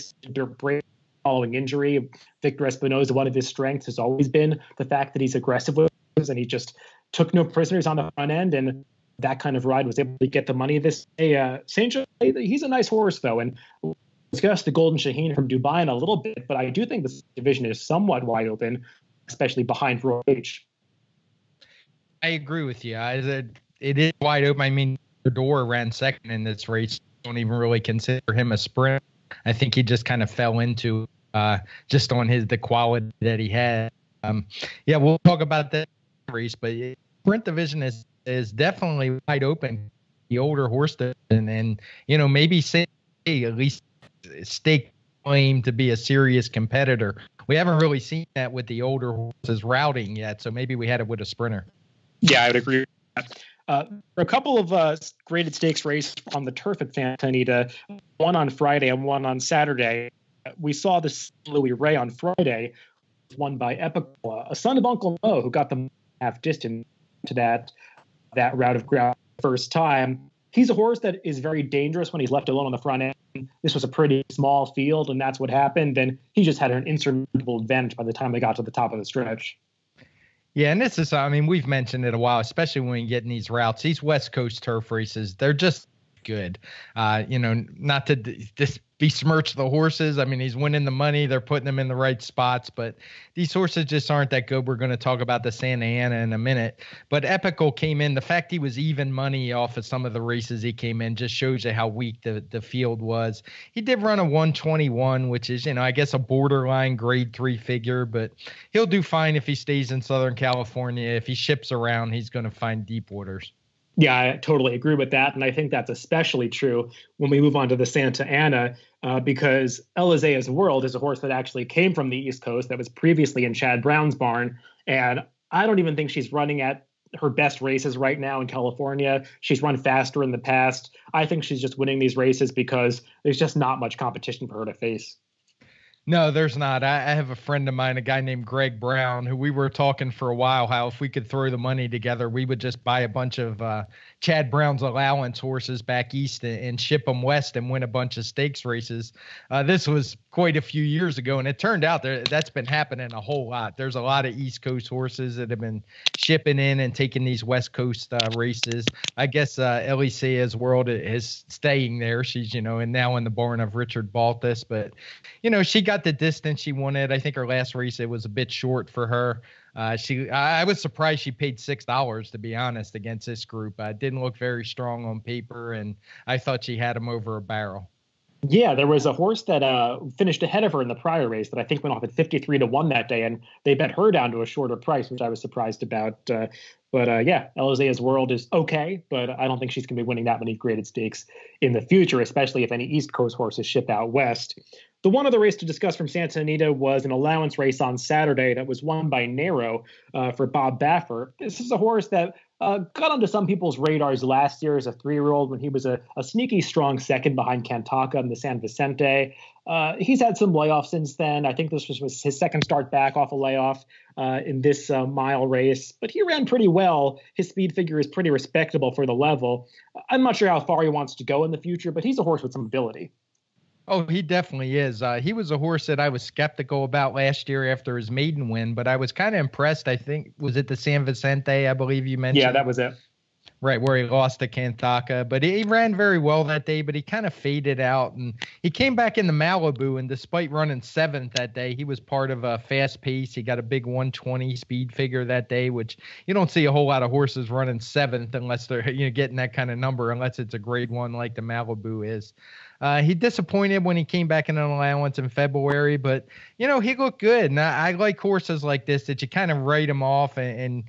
A: break following injury. Victor Espinosa, one of his strengths has always been the fact that he's aggressive with horses, and he just took no prisoners on the front end, and that kind of ride was able to get the money this day. St. John, he's a nice horse, though, and we'll discuss the Golden Shaheen from Dubai in a little bit, but I do think this division is somewhat wide open, especially behind Roy H.
B: I agree with you. It is wide open. I mean, Door ran second in this race. Don't even really consider him a sprint. I think he just kind of fell into just on the quality that he had. Yeah, we'll talk about that race, but sprint division is definitely wide open. The older horse division, and maybe say at least stake claim to be a serious competitor. We haven't really seen that with the older horses routing yet, so maybe we had it with a sprinter.
A: Yeah, I would agree with that. A couple of graded stakes races on the turf at Santa Anita, one on Friday and one on Saturday. We saw the Louis Ray on Friday, won by Epicola, a son of Uncle Mo, who got the half distance to that route of ground first time. He's a horse that is very dangerous when he's left alone on the front end. This was a pretty small field, and that's what happened. And he just had an insurmountable advantage by the time they got to the top of the stretch.
B: Yeah, and this is, I mean, we've mentioned it a while, especially when you get in these routes. These West Coast turf races, they're just good. Not to just besmirch the horses. I mean, he's winning the money. They're putting them in the right spots, but these horses just aren't that good. We're going to talk about the Santa Ana in a minute. But Epical came in. The fact he was even money off of some of the races he came in just shows you how weak the field was. He did run a 121, which is, I guess a borderline grade 3 figure, but he'll do fine if he stays in Southern California. If he ships around, he's going to find deep waters.
A: Yeah, I totally agree with that. And I think that's especially true when we move on to the Santa Ana, because Elisea's World is a horse that actually came from the East Coast that was previously in Chad Brown's barn. And I don't even think she's running at her best races right now in California. She's run faster in the past. I think she's just winning these races because there's just not much competition for her to face.
B: No, there's not. I have a friend of mine, a guy named Greg Brown, who we were talking for a while how if we could throw the money together, we would just buy a bunch of Chad Brown's allowance horses back east and ship them west and win a bunch of stakes races. This was quite a few years ago, and it turned out that's been happening a whole lot. There's a lot of East Coast horses that have been shipping in and taking these West Coast races. I guess Elisea's World is staying there. She's, and now in the barn of Richard Baltus, but, she got the distance she wanted. I think her last race, it was a bit short for her. I was surprised she paid $6, to be honest, against this group. Didn't look very strong on paper, and I thought she had him over a barrel.
A: Yeah, there was a horse that finished ahead of her in the prior race that I think went off at 53-1 that day, and they bet her down to a shorter price, which I was surprised about. But yeah, Elisea's World is okay, but I don't think she's going to be winning that many graded stakes in the future, especially if any East Coast horses ship out west. The one other race to discuss from Santa Anita was an allowance race on Saturday that was won by Nero for Bob Baffer. This is a horse that got onto some people's radars last year as a 3-year-old when he was a sneaky strong second behind Cantaka in the San Vicente. He's had some layoffs since then. I think this was his second start back off a layoff in this mile race, but he ran pretty well. His speed figure is pretty respectable for the level. I'm not sure how far he wants to go in the future, but he's a horse with some ability.
B: Oh, he definitely is. He was a horse that I was skeptical about last year after his maiden win, but I was kind of impressed. I think, was it the San Vicente, I believe you mentioned?
A: Yeah, that was it.
B: Right, where he lost to Cantaka. But he ran very well that day, but he kind of faded out. And he came back in the Malibu, and despite running 7th that day, he was part of a fast pace. He got a big 120 speed figure that day, which you don't see a whole lot of horses running 7th unless they're getting that kind of number, unless it's a grade 1 like the Malibu is. He disappointed when he came back in an allowance in February, but, he looked good. And I like horses like this that you kind of write them off. And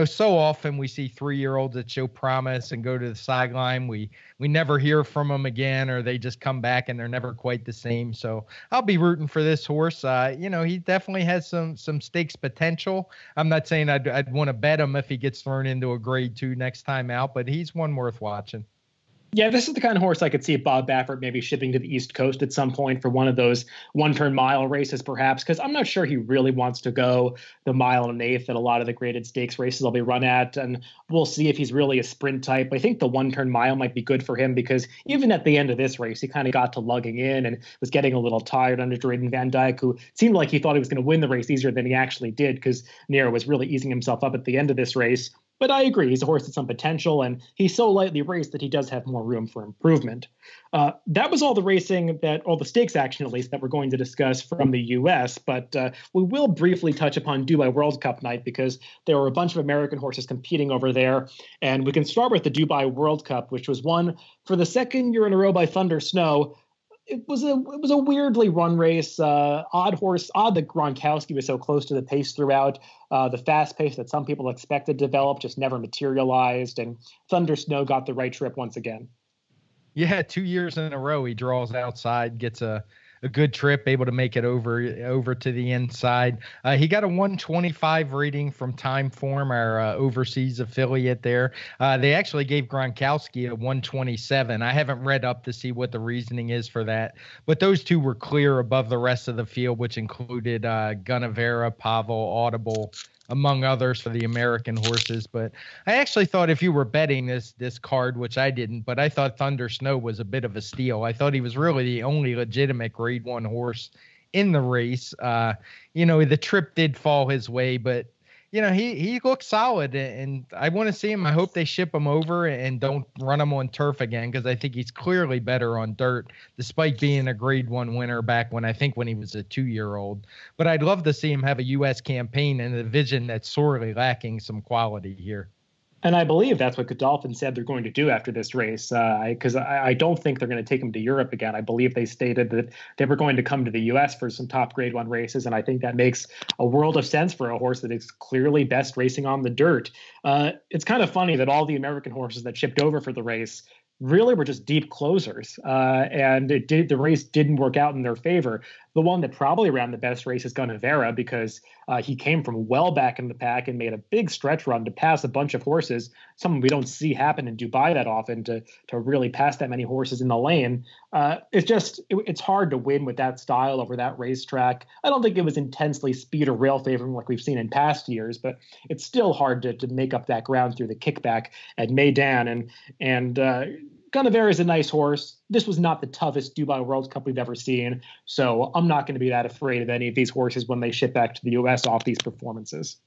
B: so often we see 3-year-olds that show promise and go to the sideline. We never hear from them again, or they just come back and they're never quite the same. So I'll be rooting for this horse. He definitely has some stakes potential. I'm not saying I'd want to bet him if he gets thrown into a grade 2 next time out, but he's one worth watching.
A: Yeah, this is the kind of horse I could see Bob Baffert maybe shipping to the East Coast at some point for one of those one-turn mile races, perhaps, because I'm not sure he really wants to go the mile and an eighth that a lot of the graded stakes races will be run at. And we'll see if he's really a sprint type. I think the one-turn mile might be good for him because even at the end of this race, he kind of got to lugging in and was getting a little tired under Drayden Van Dyke, who seemed like he thought he was going to win the race easier than he actually did because Nero was really easing himself up at the end of this race. But I agree, he's a horse with some potential, and he's so lightly raced that he does have more room for improvement. That was all the racing all the stakes action at least, that we're going to discuss from the U.S., but we will briefly touch upon Dubai World Cup night because there were a bunch of American horses competing over there. And we can start with the Dubai World Cup, which was won for the second year in a row by Thunder Snow. It was a weirdly run race. Odd that Gronkowski was so close to the pace throughout. The fast pace that some people expected to develop just never materialized, and Thunder Snow got the right trip once again.
B: Yeah, 2 years in a row he draws outside, gets a good trip, able to make it over to the inside. He got a 125 rating from Timeform, our overseas affiliate there. They actually gave Gronkowski a 127. I haven't read up to see what the reasoning is for that, but those two were clear above the rest of the field, which included Gunnevera, Pavel, Audible, among others for the American horses. But I actually thought if you were betting this card, which I didn't, but I thought Thunder Snow was a bit of a steal. I thought he was really the only legitimate Grade 1 horse in the race. The trip did fall his way, but he looks solid, and I want to see him. I hope they ship him over and don't run him on turf again, because I think he's clearly better on dirt, despite being a Grade 1 winner back when he was a 2-year-old. But I'd love to see him have a U.S. campaign in a division that's sorely lacking some quality here.
A: And I believe that's what Godolphin said they're going to do after this race, because I don't think they're going to take him to Europe again. I believe they stated that they were going to come to the U.S. for some top Grade 1 races, and I think that makes a world of sense for a horse that is clearly best racing on the dirt. It's kind of funny that all the American horses that shipped over for the race really were just deep closers, and the race didn't work out in their favor. The one that probably ran the best race is Gunnevera, because he came from well back in the pack and made a big stretch run to pass a bunch of horses, something we don't see happen in Dubai that often, to really pass that many horses in the lane. It's hard to win with that style over that racetrack. I don't think it was intensely speed or rail favoring like we've seen in past years, but it's still hard to make up that ground through the kickback at Meydan. And Gunnevera is a nice horse. This was not the toughest Dubai World Cup we've ever seen, so I'm not going to be that afraid of any of these horses when they ship back to the U.S. off these performances.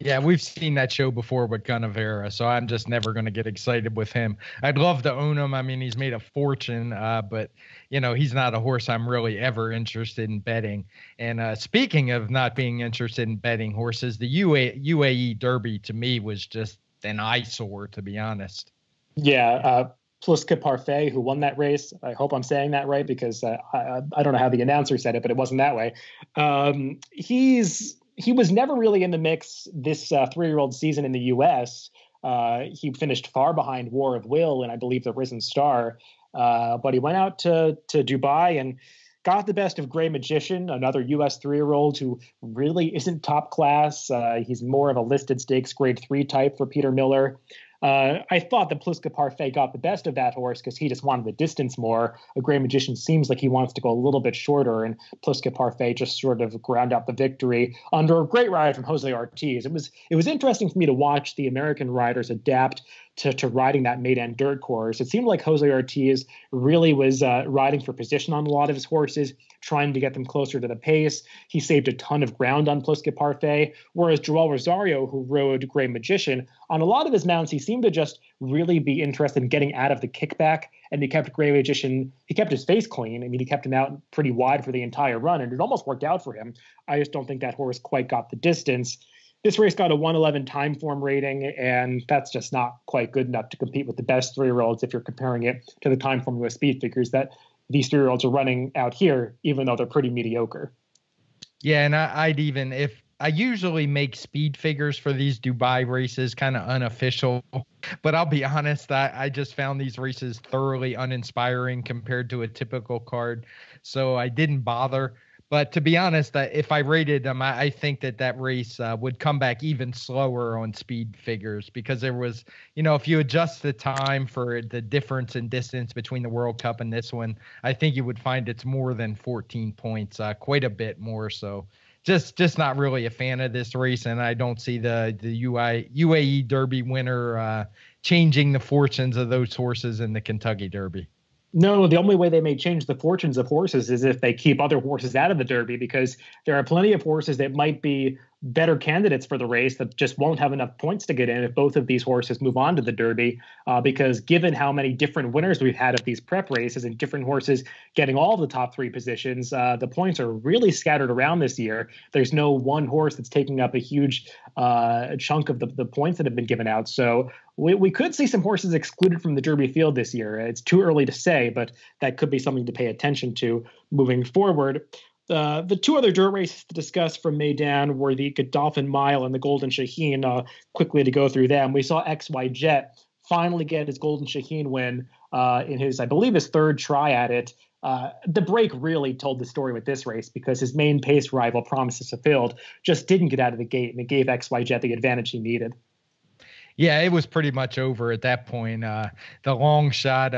B: Yeah, we've seen that show before with Gunnevera, so I'm just never going to get excited with him. I'd love to own him. I mean, he's made a fortune, but, he's not a horse I'm really ever interested in betting. And speaking of not being interested in betting horses, the UAE Derby to me was just an eyesore, to be honest.
A: Yeah, Pluska Parfait, who won that race. I hope I'm saying that right, because I don't know how the announcer said it, but it wasn't that way. He was never really in the mix this 3-year-old season in the U.S. He finished far behind War of Will and I believe the Risen Star, but he went out to Dubai and got the best of Gray Magician, another U.S. 3-year-old who really isn't top class. He's more of a listed stakes Grade 3 type for Peter Miller. I thought that Pluska Parfait got the best of that horse because he just wanted the distance more. A Gray Magician seems like he wants to go a little bit shorter, and Pluska Parfait just sort of ground out the victory under a great ride from Jose Ortiz. It was interesting for me to watch the American riders adapt to riding that Meydan dirt course. It seemed like Jose Ortiz really was riding for position on a lot of his horses, trying to get them closer to the pace. He saved a ton of ground on Pluska Parfait, whereas Joel Rosario, who rode Gray Magician, on a lot of his mounts, he seemed to just really be interested in getting out of the kickback, and he kept Gray Magician, he kept his face clean. I mean, he kept him out pretty wide for the entire run, and it almost worked out for him. I just don't think that horse quite got the distance. This race got a 111 Timeform rating, and that's just not quite good enough to compete with the best 3-year-olds if you're comparing it to the TimeformUS speed figures that these 3-year-olds are running out here, even though they're pretty mediocre.
B: Yeah, and I usually make speed figures for these Dubai races, kind of unofficial, but I'll be honest, I just found these races thoroughly uninspiring compared to a typical card, so I didn't bother. But to be honest, if I rated him, I think that race would come back even slower on speed figures because there was, if you adjust the time for the difference in distance between the World Cup and this one, I think you would find it's more than 14 points, quite a bit more. So just not really a fan of this race, and I don't see the UAE Derby winner changing the fortunes of those horses in the Kentucky Derby.
A: No, the only way they may change the fortunes of horses is if they keep other horses out of the Derby, because there are plenty of horses that might be better candidates for the race that just won't have enough points to get in if both of these horses move on to the Derby. Because given how many different winners we've had of these prep races and different horses getting all of the top three positions, the points are really scattered around this year. There's no one horse that's taking up a huge chunk of the points that have been given out. So we could see some horses excluded from the Derby field this year. It's too early to say, but that could be something to pay attention to moving forward. The two other dirt races to discuss from Meydan were the Godolphin Mile and the Golden Shaheen. Quickly to go through them, we saw XY Jet finally get his Golden Shaheen win in his, I believe, his third try at it. The break really told the story with this race because his main pace rival, Promises Fulfilled, just didn't get out of the gate, and it gave XY Jet the advantage he needed.
B: Yeah, it was pretty much over at that point. The long shot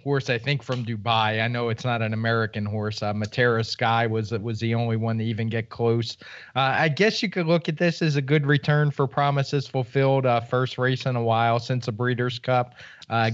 B: horse, I think, from Dubai. I know it's not an American horse. Matera Sky was the only one to even get close. I guess you could look at this as a good return for Promises Fulfilled. First race in a while since the Breeders' Cup,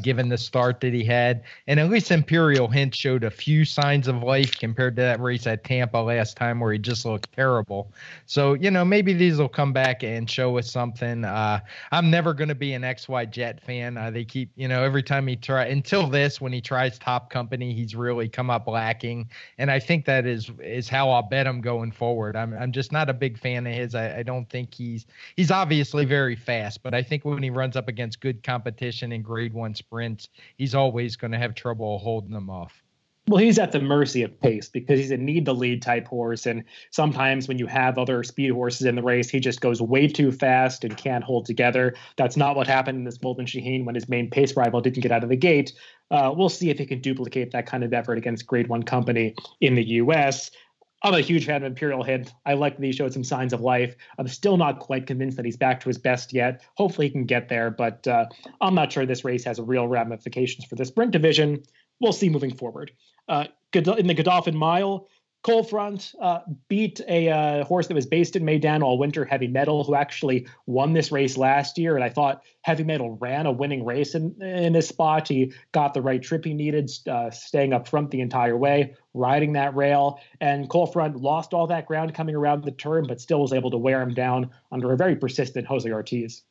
B: given the start that he had. And at least Imperial Hint showed a few signs of life compared to that race at Tampa last time where he just looked terrible. So, maybe these will come back and show us something. I'm never going to be an XY Jet fan. They keep, every time he until this, when he tries Top Company, he's really come up lacking. And I think that is how I'll bet him going forward. I'm just not a big fan of his. I don't think he's obviously very fast, but I think when he runs up against good competition in Grade 1 sprints, he's always going to have trouble holding them off.
A: Well, he's at the mercy of pace because he's a need-to-lead type horse, and sometimes when you have other speed horses in the race, he just goes way too fast and can't hold together. That's not what happened in this Golden Shaheen when his main pace rival didn't get out of the gate. We'll see if he can duplicate that kind of effort against Grade 1 company in the U.S. I'm a huge fan of Imperial Hint. I like that he showed some signs of life. I'm still not quite convinced that he's back to his best yet. Hopefully he can get there, but I'm not sure this race has real ramifications for the sprint division. We'll see moving forward. In the Godolphin Mile, Coal Front beat a horse that was based in Meydan all winter, Heavy Metal, who actually won this race last year. And I thought Heavy Metal ran a winning race in this spot. He got the right trip he needed, staying up front the entire way, riding that rail. And Coal Front lost all that ground coming around the turn, but still was able to wear him down under a very persistent Jose Ortiz.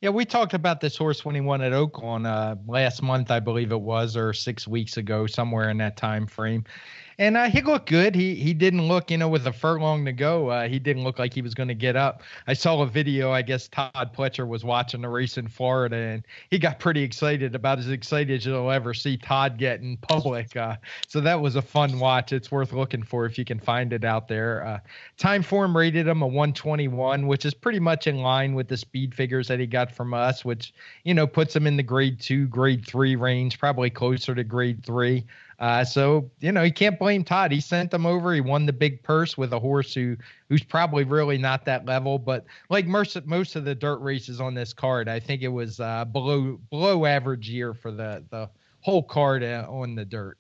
B: Yeah, we talked about this horse when he won at Oaklawn last month, I believe it was, or 6 weeks ago, somewhere in that time frame. And he looked good. He didn't look, with a furlong to go, he didn't look like he was going to get up. I saw a video, I guess Todd Pletcher was watching the race in Florida, and he got pretty excited, about as excited as you'll ever see Todd get in public. So that was a fun watch. It's worth looking for if you can find it out there. Timeform rated him a 121, which is pretty much in line with the speed figures that he got from us, which, puts him in the Grade 2, Grade 3 range, probably closer to Grade 3. So, you can't blame Todd. He sent them over. He won the big purse with a horse who's probably really not that level. But like most of the dirt races on this card, I think it was below average year for the whole card on the dirt.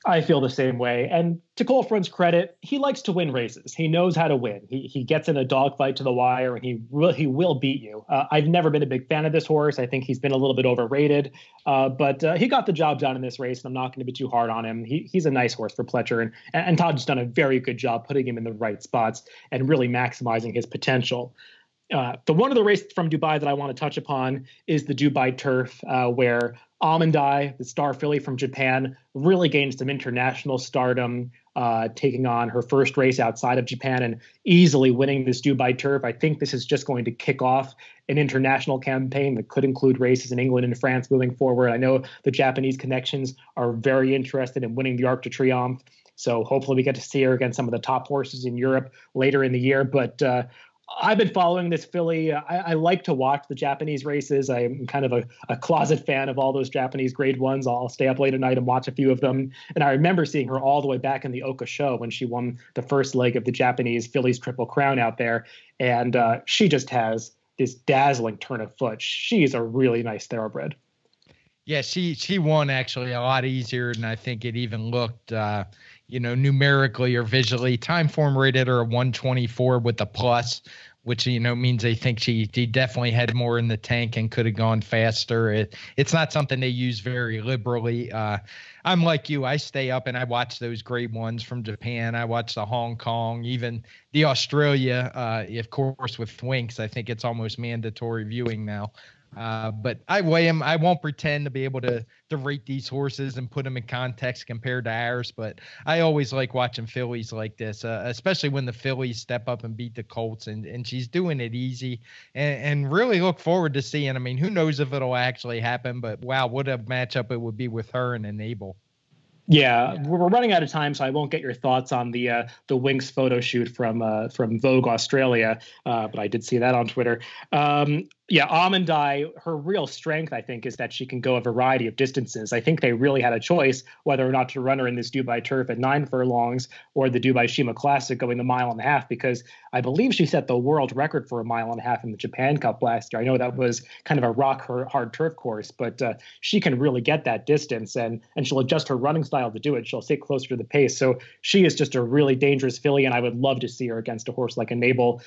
A: I feel the same way. And to Coal Front's credit, he likes to win races. He knows how to win. He gets in a dogfight to the wire, and he will beat you. I've never been a big fan of this horse. I think he's been a little bit overrated. But he got the job done in this race, and I'm not going to be too hard on him. He's a nice horse for Pletcher, and Todd's done a very good job putting him in the right spots and really maximizing his potential. The one of the races from Dubai that I want to touch upon is the Dubai Turf, where Amandai, the star filly from Japan, really gained some international stardom, taking on her first race outside of Japan and easily winning this Dubai Turf. I think this is just going to kick off an international campaign that could include races in England and France moving forward. I know the Japanese connections are very interested in winning the Arc de Triomphe, so hopefully we get to see her against some of the top horses in Europe later in the year. But I've been following this filly. I like to watch the Japanese races. I'm kind of a closet fan of all those Japanese grade ones. I'll stay up late at night and watch a few of them. And I remember seeing her all the way back in the Oka show when she won the first leg of the Japanese fillies Triple Crown out there. And she just has this dazzling turn of foot. She's a really nice thoroughbred.
B: Yeah, she won actually a lot easier than I think it even looked, numerically or visually. Timeform rated her a 124 with a plus, which, means they think she definitely had more in the tank and could have gone faster. It's not something they use very liberally. I'm like you. I stay up and I watch those grade ones from Japan. I watch the Hong Kong, even the Australia, of course, with Winks. I think it's almost mandatory viewing now. But I weigh them. I won't pretend to be able to rate these horses and put them in context compared to ours. But I always like watching fillies like this, especially when the fillies step up and beat the Colts. And she's doing it easy and really look forward to seeing. I mean, who knows if it'll actually happen, but wow, what a matchup it would be with her and Enable.
A: Yeah, we're running out of time, so I won't get your thoughts on the Winks photo shoot from Vogue Australia, but I did see that on Twitter. Amandai, her real strength, I think, is that she can go a variety of distances. I think they really had a choice whether or not to run her in this Dubai Turf at 9 furlongs or the Dubai Shima Classic going 1.5 miles, because I believe she set the world record for 1.5 miles in the Japan Cup last year. I know that was kind of a hard turf course, but she can really get that distance, and she'll adjust her running style to do it. She'll stay closer to the pace. So she is just a really dangerous filly, and I would love to see her against a horse like Enable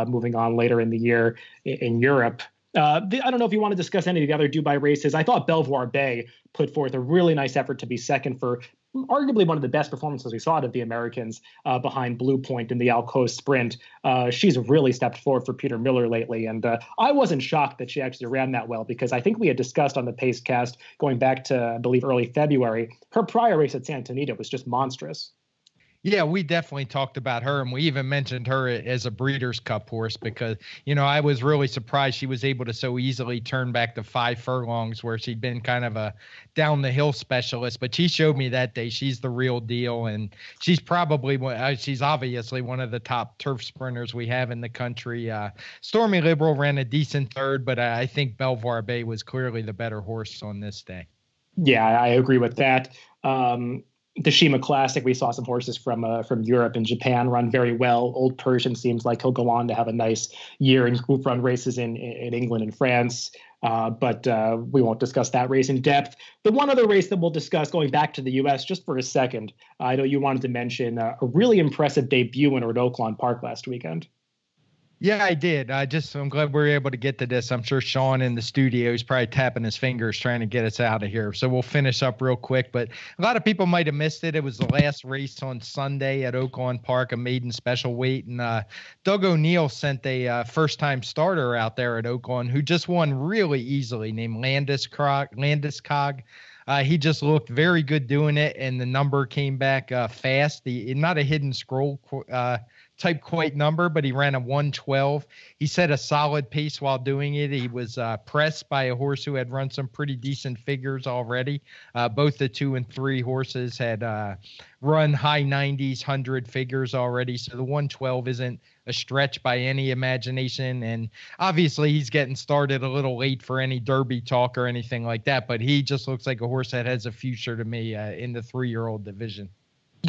A: moving on later in the year in Europe. I don't know if you want to discuss any of the other Dubai races. I thought Belvoir Bay put forth a really nice effort to be second for arguably one of the best performances we saw out of the Americans behind Blue Point in the Alcoa Sprint. She's really stepped forward for Peter Miller lately. And I wasn't shocked that she actually ran that well, because I think we had discussed on the Pacecast going back to, I believe, early February, her prior race at Santa Anita was just monstrous.
B: Yeah, we definitely talked about her, and we even mentioned her as a Breeders' Cup horse because, I was really surprised she was able to so easily turn back to 5 furlongs where she'd been kind of a down-the-hill specialist. But she showed me that day she's the real deal, and she's obviously one of the top turf sprinters we have in the country. Stormy Liberal ran a decent third, but I think Belvoir Bay was clearly the better horse on this day.
A: Yeah, I agree with that. The Shima Classic, we saw some horses from Europe and Japan run very well. Old Persian seems like he'll go on to have a nice year in group run races in England and France. But we won't discuss that race in depth. The one other race that we'll discuss, going back to the U.S. just for a second, I know you wanted to mention a really impressive debut winner at Oaklawn Park last weekend.
B: Yeah, I did. I'm glad we were able to get to this. I'm sure Sean in the studio is probably tapping his fingers trying to get us out of here. So we'll finish up real quick. But a lot of people might have missed it. It was the last race on Sunday at Oaklawn Park, a maiden special weight. And Doug O'Neill sent a first-time starter out there at Oaklawn who just won really easily, named Landeskog. He just looked very good doing it, and the number came back fast. Not a hidden scroll type quite number, but he ran a 112. He set a solid pace while doing it. He was pressed by a horse who had run some pretty decent figures already. Both the 2 and 3 horses had run high 90s, 100 figures already. So the 112 isn't a stretch by any imagination. And obviously he's getting started a little late for any Derby talk or anything like that, but he just looks like a horse that has a future to me in the 3-year-old division.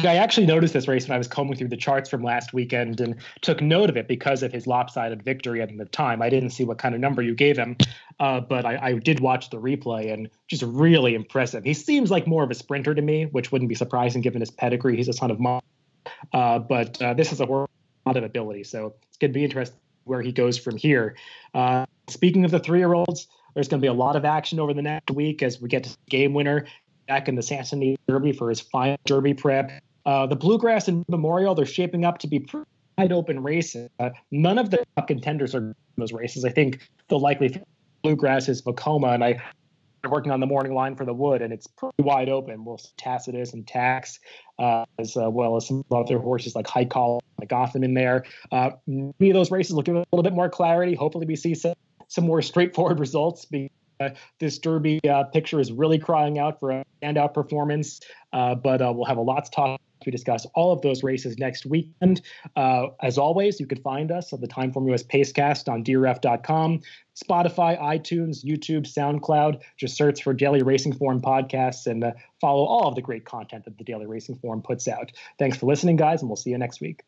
A: I actually noticed this race when I was combing through the charts from last weekend and took note of it because of his lopsided victory at the time. I didn't see what kind of number you gave him, but I did watch the replay, and just really impressive. He seems like more of a sprinter to me, which wouldn't be surprising given his pedigree. He's a son of mom. But this is a horse with a lot of ability, so it's going to be interesting where he goes from here. Speaking of the 3-year-olds, there's going to be a lot of action over the next week as we get to game winner back in the Santa Anita Derby for his final Derby prep. The Bluegrass and Memorial, they're shaping up to be pretty wide open races. None of the top contenders are in those races. I think the likely Bluegrass is Vekoma, and I'm working on the morning line for the Wood, and it's pretty wide open. We'll see Tacitus and Tax, as well as some other horses like High Call, like Gotham in there. Maybe those races will give a little bit more clarity. Hopefully we see some more straightforward results. This Derby picture is really crying out for a standout performance, but we'll have a lot to talk we discuss all of those races next weekend. As always, you can find us at the TimeformUS Pacecast on dref.com, Spotify, iTunes, YouTube, SoundCloud. Just search for Daily Racing Form podcasts and follow all of the great content that the Daily Racing Form puts out. Thanks for listening, guys, and we'll see you next week.